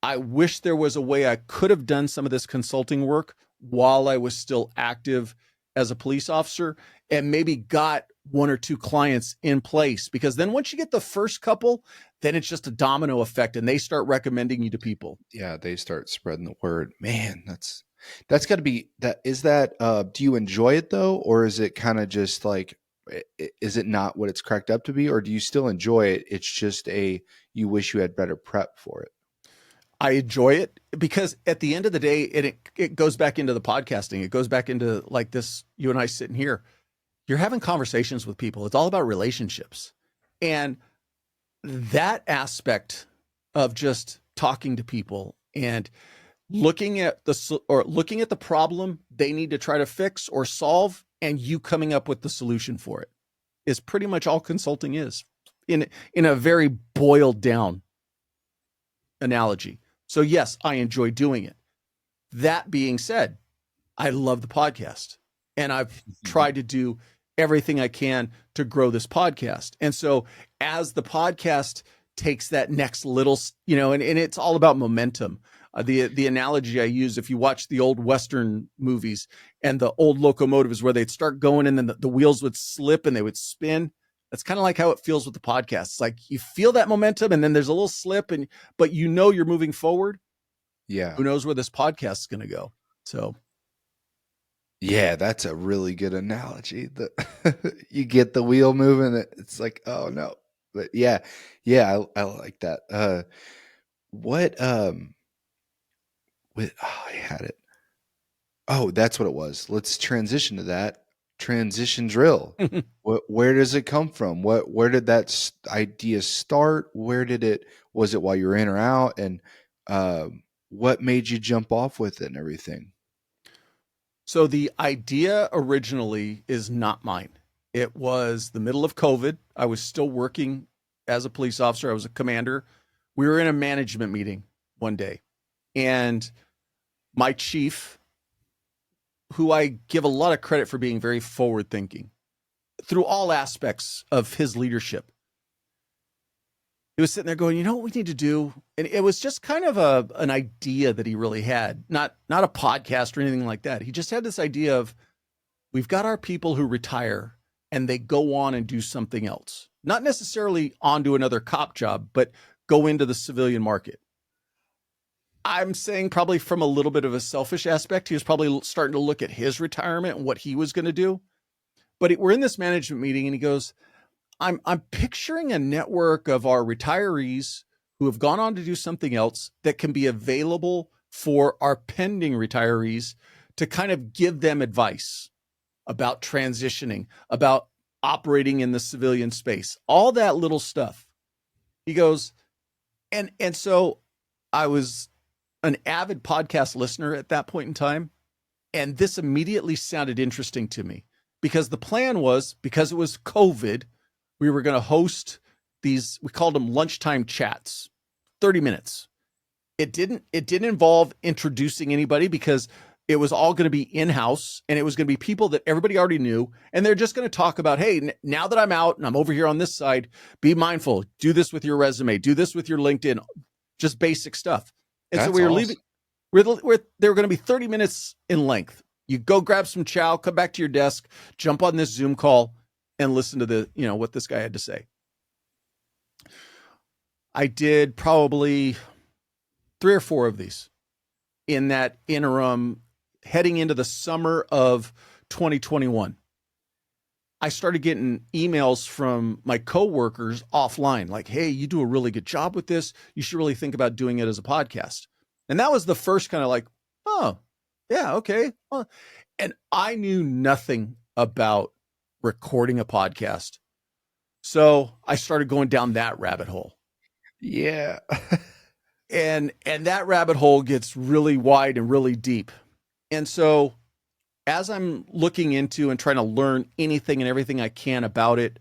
I wish there was a way I could have done some of this consulting work while I was still active as a police officer and maybe got one or two clients in place, because then once you get the first couple, then it's just a domino effect and they start recommending you to people. Yeah. They start spreading the word, man. That's gotta be that. Is that, do you enjoy it though? Or is it kind of just like, is it not what it's cracked up to be? Or do you still enjoy it? It's just you wish you had better prep for it. I enjoy it because at the end of the day, it goes back into the podcasting. It goes back into like this, you and I sitting here, you're having conversations with people. It's all about relationships. And that aspect of just talking to people and looking at the problem they need to try to fix or solve, and you coming up with the solution for it, is pretty much all consulting is in a very boiled down analogy. So yes, I enjoy doing it. That being said, I love the podcast, and I've tried to do everything I can to grow this podcast. And so as the podcast takes that next little, and it's all about momentum. The analogy I use, if you watch the old Western movies and the old locomotives where they'd start going and then the wheels would slip and they would spin. That's kind of like how it feels with the podcast. It's like you feel that momentum and then there's a little slip, but you're moving forward. Yeah. Who knows where this podcast is going to go? So. Yeah, that's a really good analogy. You get the wheel moving. It's like, oh no, but yeah, I like that. I had it. Oh, that's what it was. Let's transition to that transition drill. Where does it come from? Where did that idea start? Was it while you were in or out? And what made you jump off with it and everything? So the idea originally is not mine. It was the middle of COVID. I was still working as a police officer. I was a commander. We were in a management meeting one day, and my chief, who I give a lot of credit for being very forward thinking through all aspects of his leadership, he was sitting there going, you know what we need to do? And it was just kind of an idea that he really had, not a podcast or anything like that. He just had this idea of, we've got our people who retire and they go on and do something else, not necessarily onto another cop job, but go into the civilian market. I'm saying probably from a little bit of a selfish aspect, he was probably starting to look at his retirement and what he was going to do. But we're in this management meeting and he goes, I'm picturing a network of our retirees who have gone on to do something else that can be available for our pending retirees to kind of give them advice about transitioning, about operating in the civilian space, all that little stuff. He goes, and so I was an avid podcast listener at that point in time. And this immediately sounded interesting to me because the plan was, because it was COVID, we were going to host these, we called them lunchtime chats, 30 minutes. It didn't involve introducing anybody because it was all going to be in-house, and it was going to be people that everybody already knew. And they're just going to talk about, hey, now that I'm out and I'm over here on this side, be mindful, do this with your resume, do this with your LinkedIn, just basic stuff. And so we were leaving. They were going to be 30 minutes in length. You go grab some chow, come back to your desk, jump on this Zoom call, and listen to what this guy had to say. I did probably 3 or 4 of these in that interim, heading into the summer of 2021. I started getting emails from my coworkers offline, like, hey, you do a really good job with this. You should really think about doing it as a podcast. And that was the first kind of like, oh, yeah, okay. And I knew nothing about recording a podcast. So I started going down that rabbit hole. Yeah. and that rabbit hole gets really wide and really deep. And so as I'm looking into and trying to learn anything and everything I can about it,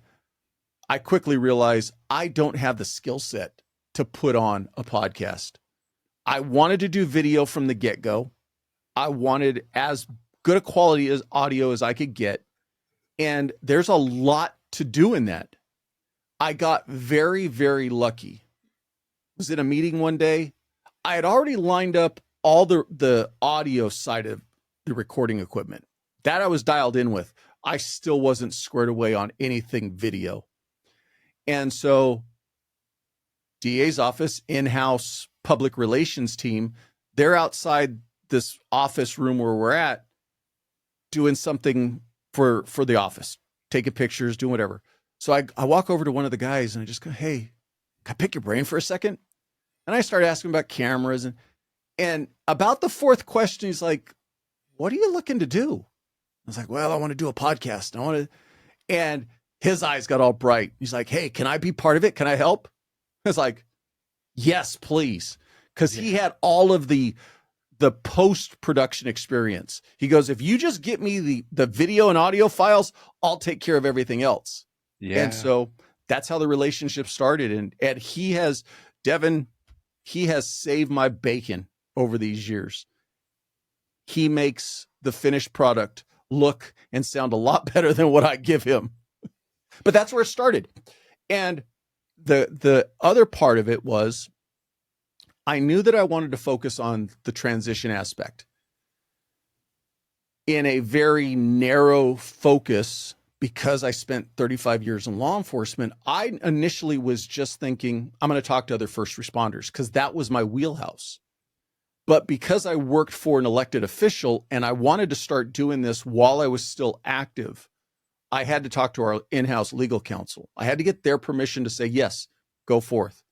I quickly realized I don't have the skill set to put on a podcast. I wanted to do video from the get-go. I wanted as good a quality as audio as I could get. And there's a lot to do in that. I got very, very lucky. I was in a meeting one day. I had already lined up all the audio side of the recording equipment. That I was dialed in with. I still wasn't squared away on anything video. And so DA's office, in-house public relations team, they're outside this office room where we're at doing something for the office, taking pictures, doing whatever. So I walk over to one of the guys and I just go, hey, can I pick your brain for a second? And I started asking about cameras and about the 4th question, he's like, what are you looking to do? I was like, well, I want to do a podcast. And his eyes got all bright. He's like, hey, can I be part of it? Can I help? I was like, yes, please. Because he had all of the post-production experience. He goes, if you just get me the video and audio files, I'll take care of everything else. Yeah. And so that's how the relationship started. And he has saved my bacon over these years. He makes the finished product look and sound a lot better than what I give him. But that's where it started. And the other part of it was I knew that I wanted to focus on the transition aspect in a very narrow focus because I spent 35 years in law enforcement. I initially was just thinking, I'm going to talk to other first responders because that was my wheelhouse. But because I worked for an elected official and I wanted to start doing this while I was still active, I had to talk to our in-house legal counsel. I had to get their permission to say, yes, go forth.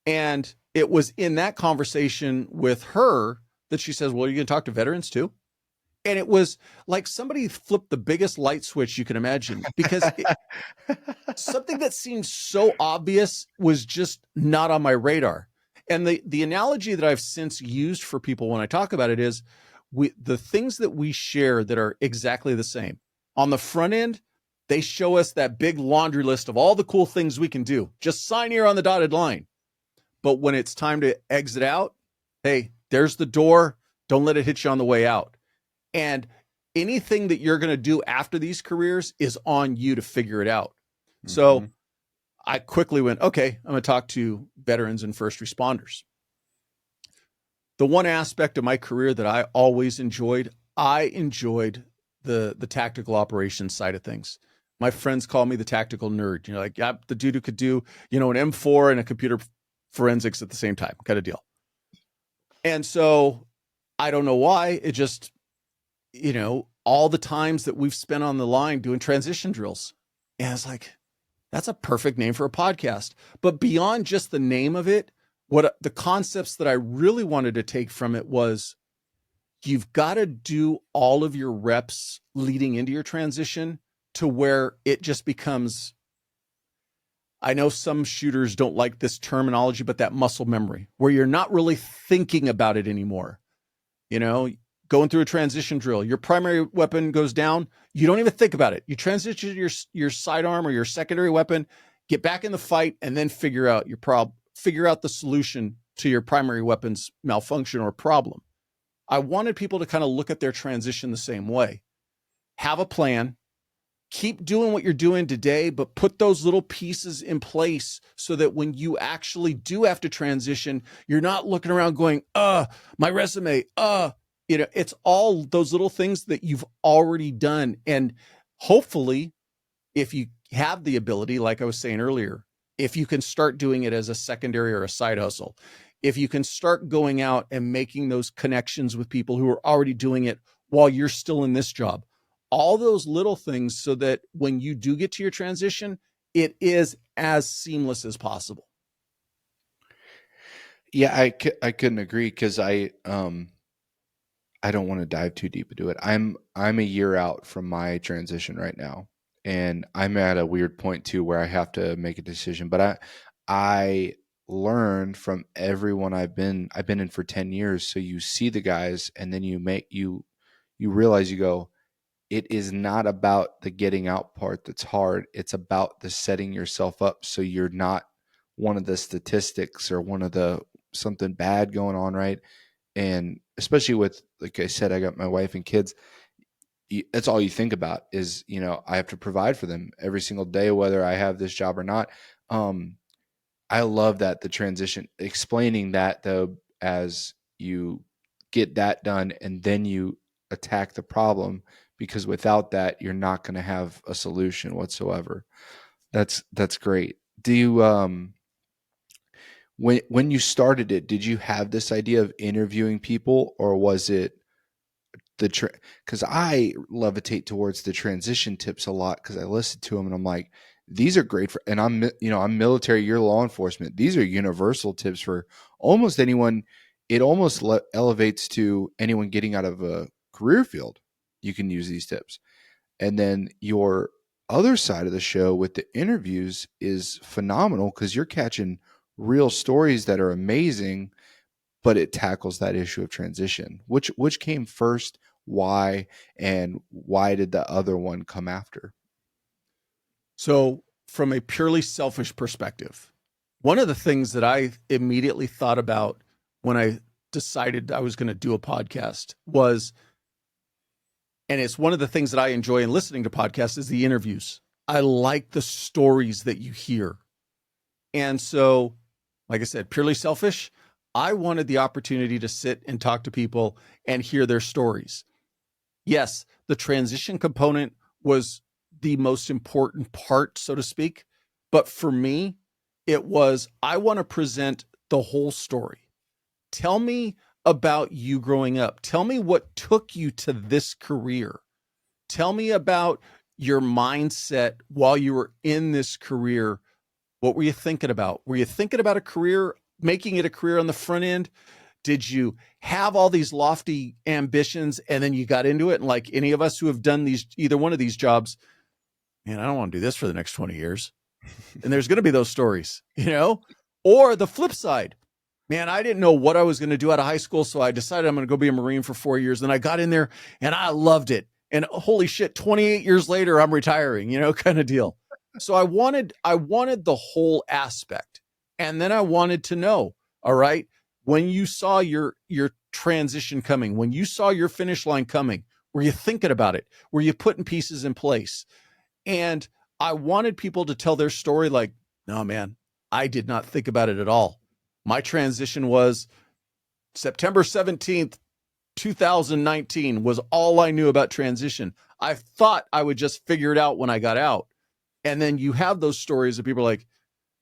And it was in that conversation with her that she says, well, are you going to talk to veterans too? And it was like somebody flipped the biggest light switch you can imagine because something that seemed so obvious was just not on my radar. And the analogy that I've since used for people when I talk about it is the things that we share that are exactly the same. On the front end, they show us that big laundry list of all the cool things we can do. Just sign here on the dotted line. But when it's time to exit out, hey, there's the door. Don't let it hit you on the way out. And anything that you're going to do after these careers is on you to figure it out. Mm-hmm. So I quickly went, okay, I'm going to talk to veterans and first responders. The one aspect of my career that I always enjoyed, I enjoyed the tactical operations side of things. My friends call me the tactical nerd. Like, yeah, the dude who could do, an M4 and a computer forensics at the same time kind of deal. And so I don't know why it just, all the times that we've spent on the line doing transition drills. And it's like, that's a perfect name for a podcast. But beyond just the name of it, what the concepts that I really wanted to take from it was you've got to do all of your reps leading into your transition to where it just becomes, I know some shooters don't like this terminology, but that muscle memory, where you're not really thinking about it anymore. You know, going through a transition drill, your primary weapon goes down. You don't even think about it. You transition your sidearm or your secondary weapon, get back in the fight, and then figure out figure out the solution to your primary weapon's malfunction or problem. I wanted people to kind of look at their transition the same way. Have a plan. Keep doing what you're doing today, but put those little pieces in place so that when you actually do have to transition, you're not looking around going, my resume, it's all those little things that you've already done. And hopefully, if you have the ability, like I was saying earlier, if you can start doing it as a secondary or a side hustle, if you can start going out and making those connections with people who are already doing it while you're still in this job, all those little things so that when you do get to your transition, it is as seamless as possible. Yeah, I couldn't agree, because I don't want to dive too deep into it. I'm a year out from my transition right now, and I'm at a weird point too where I have to make a decision. But I learned from everyone I've been in for 10 years. So you see the guys, and then you realize, you go, it is not about the getting out part that's hard. It's about the setting yourself up so you're not one of the statistics or one of the something bad going on, right? And especially with, like I said, I got my wife and kids. That's all you think about is, I have to provide for them every single day, whether I have this job or not. I love that, the transition, explaining that though, as you get that done and then you attack the problem, because without that, you're not going to have a solution whatsoever. That's great. Do you, when you started it, did you have this idea of interviewing people, or was it because I levitate towards the transition tips a lot, because I listen to them and I'm like, these are great for, and I'm military, you're law enforcement. These are universal tips for almost anyone. It almost elevates to anyone getting out of a career field. You can use these tips. And then your other side of the show with the interviews is phenomenal, because you're catching real stories that are amazing, but it tackles that issue of transition. Which came first, why, and why did the other one come after? So from a purely selfish perspective, one of the things that I immediately thought about when I decided I was going to do a podcast was, and it's one of the things that I enjoy in listening to podcasts, is the interviews. I like the stories that you hear. And so, like I said, purely selfish, I wanted the opportunity to sit and talk to people and hear their stories. Yes, the transition component was the most important part, so to speak. But for me, it was, I want to present the whole story. Tell me about you growing up. Tell me what took you to this career. Tell me about your mindset while you were in this career. What were you thinking about? Were you thinking about a career, making it a career on the front end? Did you have all these lofty ambitions and then you got into it? And like any of us who have done either one of these jobs, man, I don't want to do this for the next 20 years. And there's going to be those stories, or the flip side. Man, I didn't know what I was going to do out of high school, so I decided I'm going to go be a Marine for 4 years. Then I got in there and I loved it. And holy shit, 28 years later, I'm retiring, kind of deal. So I wanted the whole aspect. And then I wanted to know, all right, when you saw your transition coming, when you saw your finish line coming, were you thinking about it? Were you putting pieces in place? And I wanted people to tell their story like, no, man, I did not think about it at all. My transition was September 17th, 2019 was all I knew about transition. I thought I would just figure it out when I got out. And then you have those stories of people like,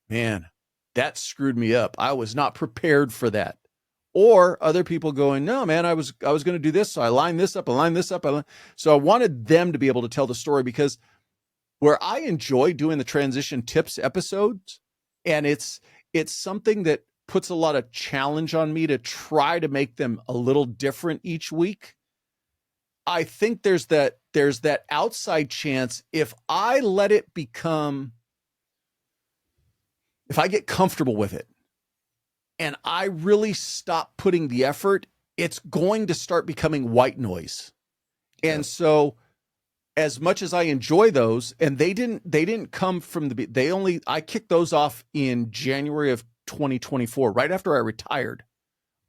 man, that screwed me up. I was not prepared for that. Or other people going, no, man, I was going to do this. So I lined this up, So I wanted them to be able to tell the story, because where I enjoy doing the transition tips episodes, and it's something that puts a lot of challenge on me to try to make them a little different each week. I think there's that outside chance if I let it become, if I get comfortable with it and I really stop putting the effort, it's going to start becoming white noise. And so as much as I enjoy those, and they didn't come from I kicked those off in January of 2024, right after I retired.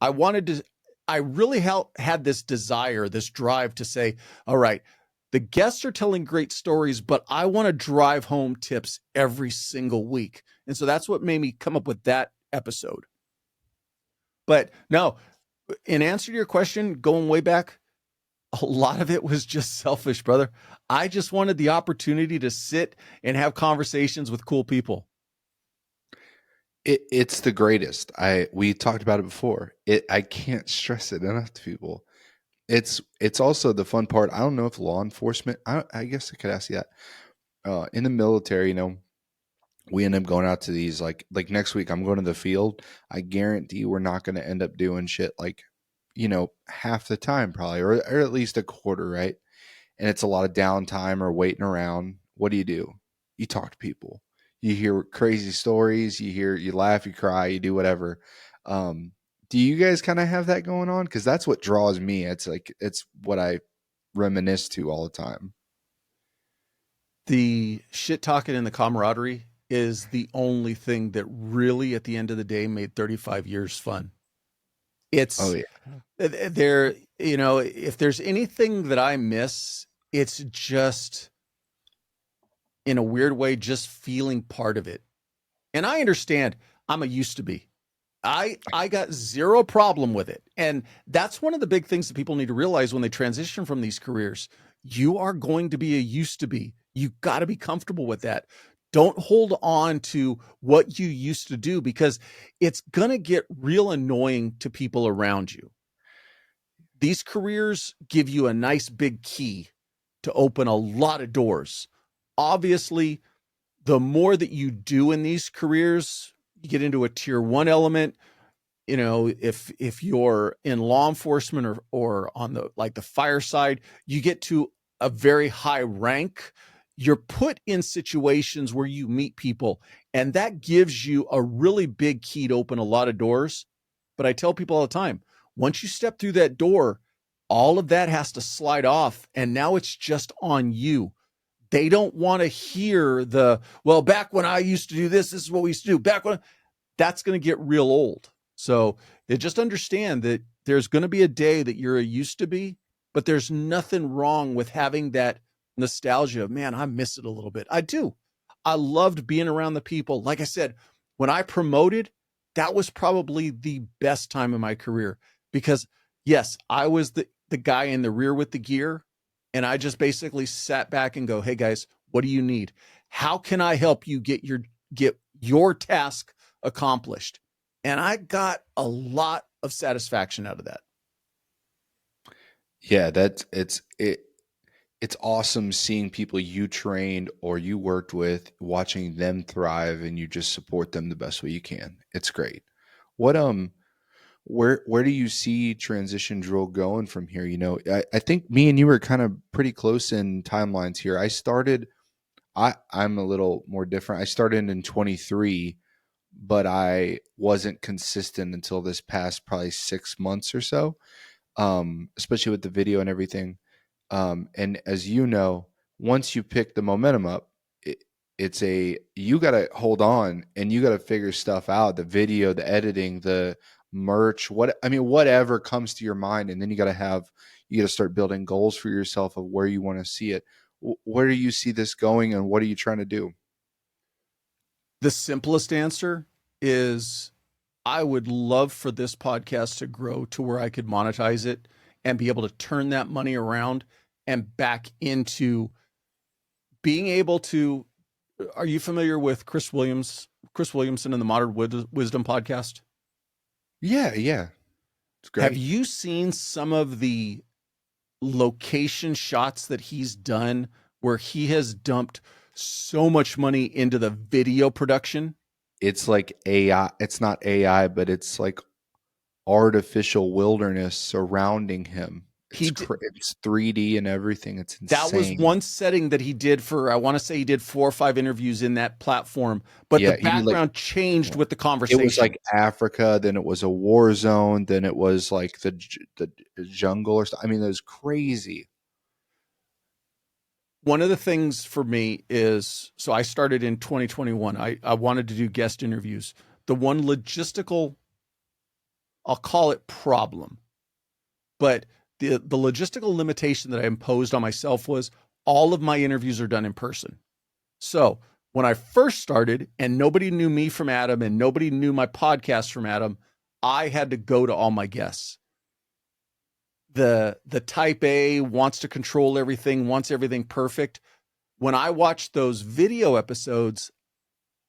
I really had this desire, this drive to say, all right, the guests are telling great stories, but I want to drive home tips every single week. And so that's what made me come up with that episode. But no, in answer to your question, going way back, a lot of it was just selfish, brother. I just wanted the opportunity to sit and have conversations with cool people. It's the greatest. We talked about it before. I can't stress it enough to people. It's also the fun part. I don't know if law enforcement, I guess I could ask you that. In the military, we end up going out to these, like next week I'm going to the field. I guarantee we're not going to end up doing shit like, half the time probably, or at least a quarter, right? And it's a lot of downtime or waiting around. What do? You talk to people. You hear crazy stories. You laugh, you cry, you do whatever. Do you guys kind of have that going on? Because that's what draws me. It's what I reminisce to all the time. The shit talking and the camaraderie is the only thing that really, at the end of the day, made 35 years fun. It's there, if there's anything that I miss, it's just, in a weird way, just feeling part of it. And I understand I'm a used to be. I got zero problem with it. And that's one of the big things that people need to realize when they transition from these careers. You are going to be a used to be. You got to be comfortable with that. Don't hold on to what you used to do, because it's going to get real annoying to people around you. These careers give you a nice big key to open a lot of doors. Obviously, the more that you do in these careers, you get into a tier 1 element. If you're in law enforcement or on the fire side, you get to a very high rank. You're put in situations where you meet people, and that gives you a really big key to open a lot of doors. But I tell people all the time, once you step through that door, all of that has to slide off, and now it's just on you. They don't want to hear back when I used to do this is what we used to do. That's going to get real old. So just understand that there's going to be a day that you're a used to be, but there's nothing wrong with having that nostalgia of, man, I miss it a little bit. I do. I loved being around the people. Like I said, when I promoted, that was probably the best time in my career, because yes, I was the guy in the rear with the gear. And I just basically sat back and go, hey guys, what do you need? How can I help you get your task accomplished? And I got a lot of satisfaction out of that. Yeah, it's awesome seeing people you trained or you worked with, watching them thrive, and you just support them the best way you can. It's great. What where do you see Transition Drill going from here? I think me and you were kind of pretty close in timelines here. I'm a little more different. I started in 23, but I wasn't consistent until this past probably 6 months or so, especially with the video and everything. And as you know, once you pick the momentum up, you got to hold on and you got to figure stuff out, the video, the editing, the merch, whatever comes to your mind. And then you got to start building goals for yourself of where you want to see it. Where do you see this going, and what are you trying to do? The simplest answer is, I would love for this podcast to grow to where I could monetize it and be able to turn that money around and back into being able to. Are you familiar with Chris Williamson and the Modern Wisdom podcast? Yeah. It's great. Have you seen some of the location shots that he's done where he has dumped so much money into the video production? it's like AI. It's not AI, but it's like artificial wilderness surrounding him. He did, It's 3D and everything. It's that was insane. one setting that he did for, I want to say he did 4 or 5 interviews in that platform, but Yeah, the he did like background changed with the it conversation. was like Africa, then it was a war zone, then it was like the jungle or something. I mean, it was crazy. One of the things for me is, so I started in 2021. I wanted to do guest interviews. The one logistical, I'll call it problem, but the logistical limitation that I imposed on myself was all of my interviews are done in person. So when I first started and nobody knew me from Adam and nobody knew my podcast from Adam, I had to go to all my guests. The type A wants to control everything, wants everything perfect. When I watch those video episodes,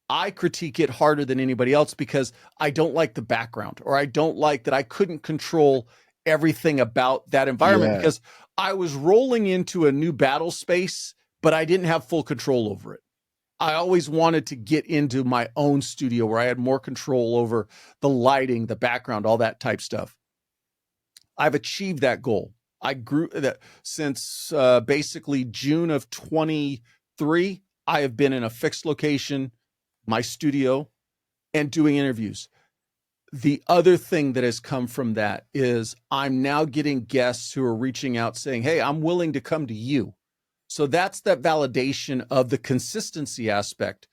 I critique it harder than anybody else because I don't like the background, or I don't like that I couldn't control everything about that environment Yeah. because I was rolling into a new battle space, but I didn't have full control over it. I always wanted to get into my own studio where I had more control over the lighting, the background, all that type stuff. I've achieved that goal. I grew that since basically June of 23. I have been in a fixed location, my studio, and doing interviews. The other thing that has come from that is I'm now getting guests who are reaching out saying, hey, I'm willing to come to you. So that's that validation of the consistency aspect.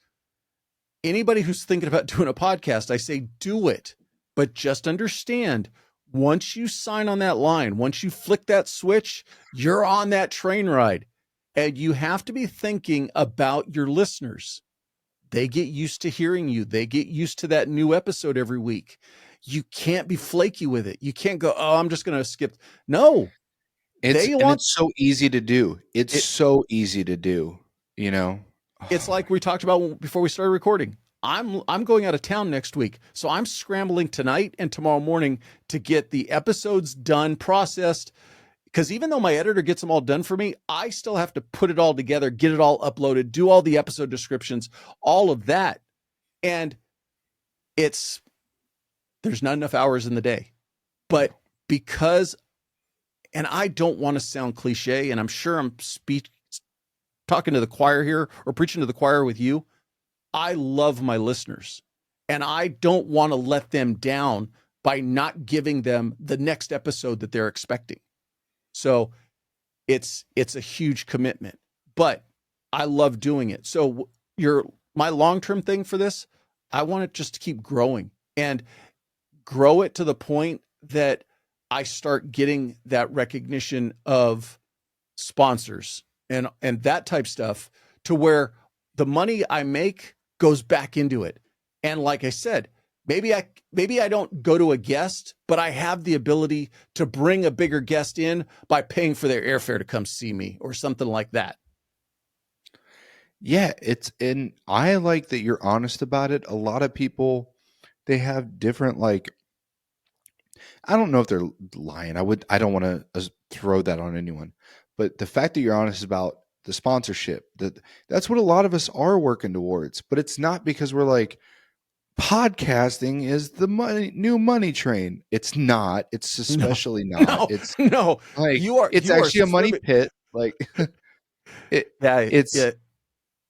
Anybody who's thinking about doing a podcast, I say, do it, but just understand, once you sign on that line, once you flick that switch, you're on that train ride, and you have to be thinking about your listeners. They get used to hearing you. They get used to that new episode every week. You can't be flaky with it. You can't go, oh, I'm just going to skip. No, It's so easy to do. It's it. so easy to do, you know. It's like we talked about before we started recording. I'm going out of town next week, so I'm scrambling tonight and tomorrow morning to get the episodes done, processed. Because even though my editor gets them all done for me, I still have to put it all together, get it all uploaded, do all the episode descriptions, all of that. And there's not enough hours in the day. But because, and I don't want to sound cliche, and I'm sure I'm talking to the choir here or preaching to the choir with you. I love my listeners, and I don't want to let them down by not giving them the next episode that they're expecting. So it's a huge commitment, but I love doing it. So my long-term thing for this, I want it just to keep growing and grow it to the point that I start getting that recognition of sponsors and that type stuff, to where the money I make goes back into it. And like I said, maybe I don't go to a guest, but I have the ability to bring a bigger guest in by paying for their airfare to come see me or something like that. Yeah, and I like that you're honest about it. A lot of people, they have different, like, I don't know if they're lying. I don't want to throw that on anyone, but the fact that you're honest about the sponsorship, that's what a lot of us are working towards. But it's not because we're like, podcasting is the new money train. It's not. It's especially not. It's no. like it's you actually are a money swimming. pit. Like it's Yeah.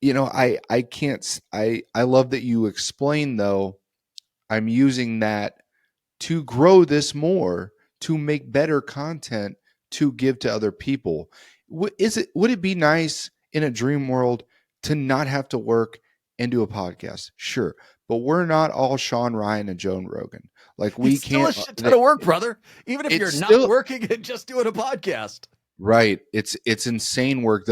you know, I can't. I love that you explain though. I'm using that to grow this more, to make better content, to give to other people. Would it be nice in a dream world to not have to work and do a podcast? Sure. But we're not all Sean Ryan and Joan Rogan. Like, we It's still can't a shit ton of work, brother. Even if you're it's not still working and just doing a podcast. right. It's insane work.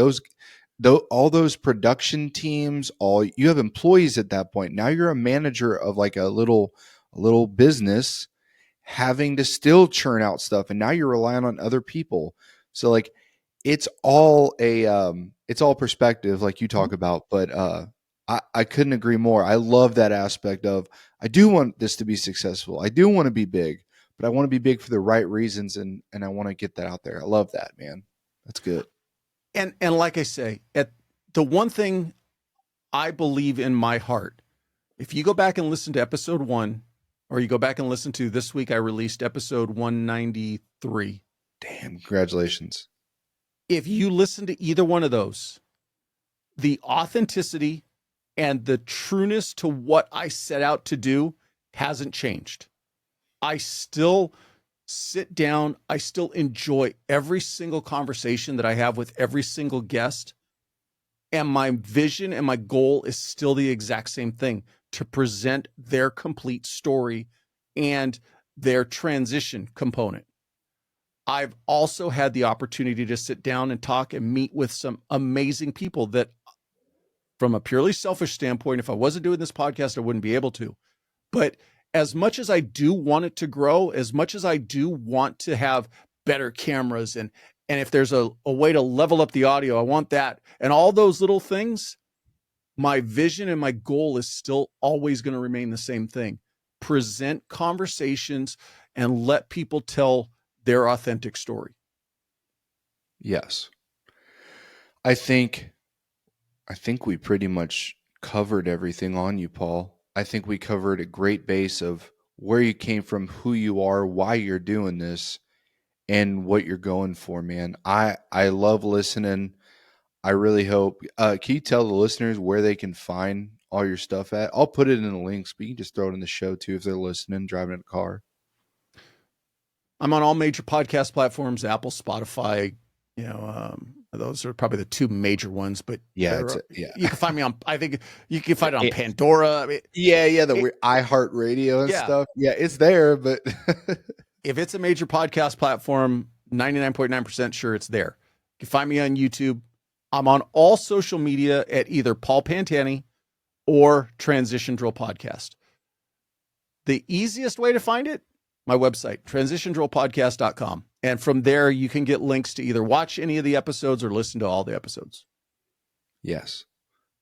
All those production teams, all you have employees at that point. Now you're a manager of like a little business, having to still churn out stuff, and now you're relying on other people. So like it's all perspective, like you talk about, but I couldn't agree more. I love that aspect of, I do want this to be successful. I do want to be big, but I want to be big for the right reasons, and I want to get that out there. I love that, man. That's good. And like I say, the one thing I believe in my heart, If you go back and listen to episode 1, or you go back and listen to this week, I released episode 193. Damn, congratulations. If you listen to either one of those, the authenticity and the trueness to what I set out to do hasn't changed. I still sit down. I still enjoy every single conversation that I have with every single guest. And my vision and my goal is still the exact same thing, to present their complete story and their transition component. I've also had the opportunity to sit down and talk and meet with some amazing people that, from a purely selfish standpoint, if I wasn't doing this podcast, I wouldn't be able to. But as much as I do want it to grow, as much as I do want to have better cameras, and if there's a way to level up the audio, I want that. And all those little things, my vision and my goal is still always going to remain the same thing. Present conversations and let people tell their authentic story. Yes. I think we pretty much covered everything on you, Paul. I think we covered a great base of where you came from, who you are, why you're doing this, and what you're going for, man. I love listening. I really hope. Can you tell the listeners where they can find all your stuff at? I'll put it in the links, but you can just throw it in the show too if they're listening, driving in a car. I'm on all major podcast platforms: Apple, Spotify. Those are probably the two major ones. But Yeah, you can find me on. I think you can find it on Pandora. I mean, the iHeartRadio and stuff. Yeah, it's there, but if it's a major podcast platform, 99.9% sure it's there. You can find me on YouTube. I'm on all social media at either Paul Pantani or Transition Drill Podcast. The easiest way to find it, my website, transitiondrillpodcast.com. And from there, you can get links to either watch any of the episodes or listen to all the episodes. Yes.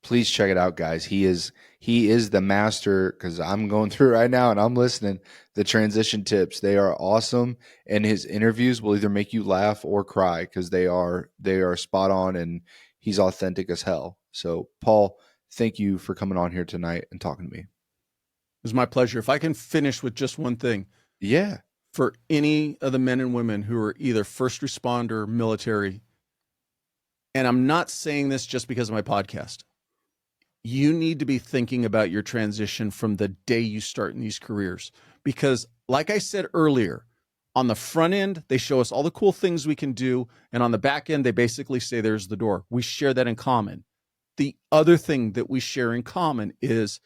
Please check it out, guys. He is the master, because I'm going through right now and I'm listening. The transition tips, they are awesome. And his interviews will either make you laugh or cry, because they are spot on, and he's authentic as hell. So, Paul, thank you for coming on here tonight and talking to me. It was my pleasure. If I can finish with just one thing. Yeah. For any of the men and women who are either first responder, military, and I'm not saying this just because of my podcast, you need to be thinking about your transition from the day you start in these careers. Because like I said earlier, on the front end, they show us all the cool things we can do. And on the back end, they basically say, there's the door. We share that in common. The other thing that we share in common is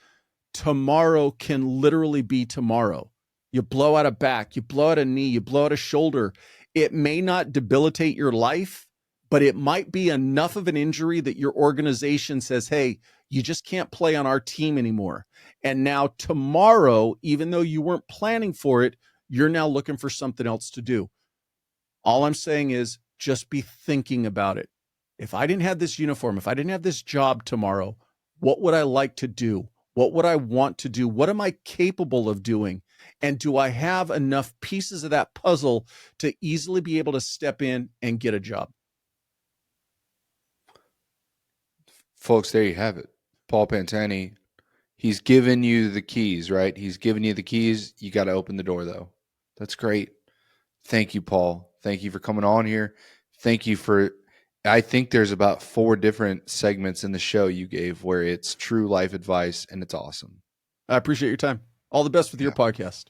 tomorrow can literally be tomorrow. You blow out a back, you blow out a knee, you blow out a shoulder. It may not debilitate your life, but it might be enough of an injury that your organization says, hey, you just can't play on our team anymore. And now tomorrow, even though you weren't planning for it, you're now looking for something else to do. All I'm saying is just be thinking about it. If I didn't have this uniform, if I didn't have this job tomorrow, what would I like to do? What would I want to do? What am I capable of doing? And do I have enough pieces of that puzzle to easily be able to step in and get a job? Folks, there you have it. Paul Pantani, he's given you the keys, right? He's given you the keys. You got to open the door, though. That's great. Thank you, Paul. Thank you for coming on here. Thank you for, I think there's about 4 different segments in the show you gave where it's true life advice, and it's awesome. I appreciate your time. All the best with your podcast.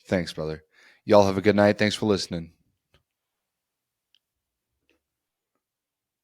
Thanks, brother. Y'all have a good night. Thanks for listening.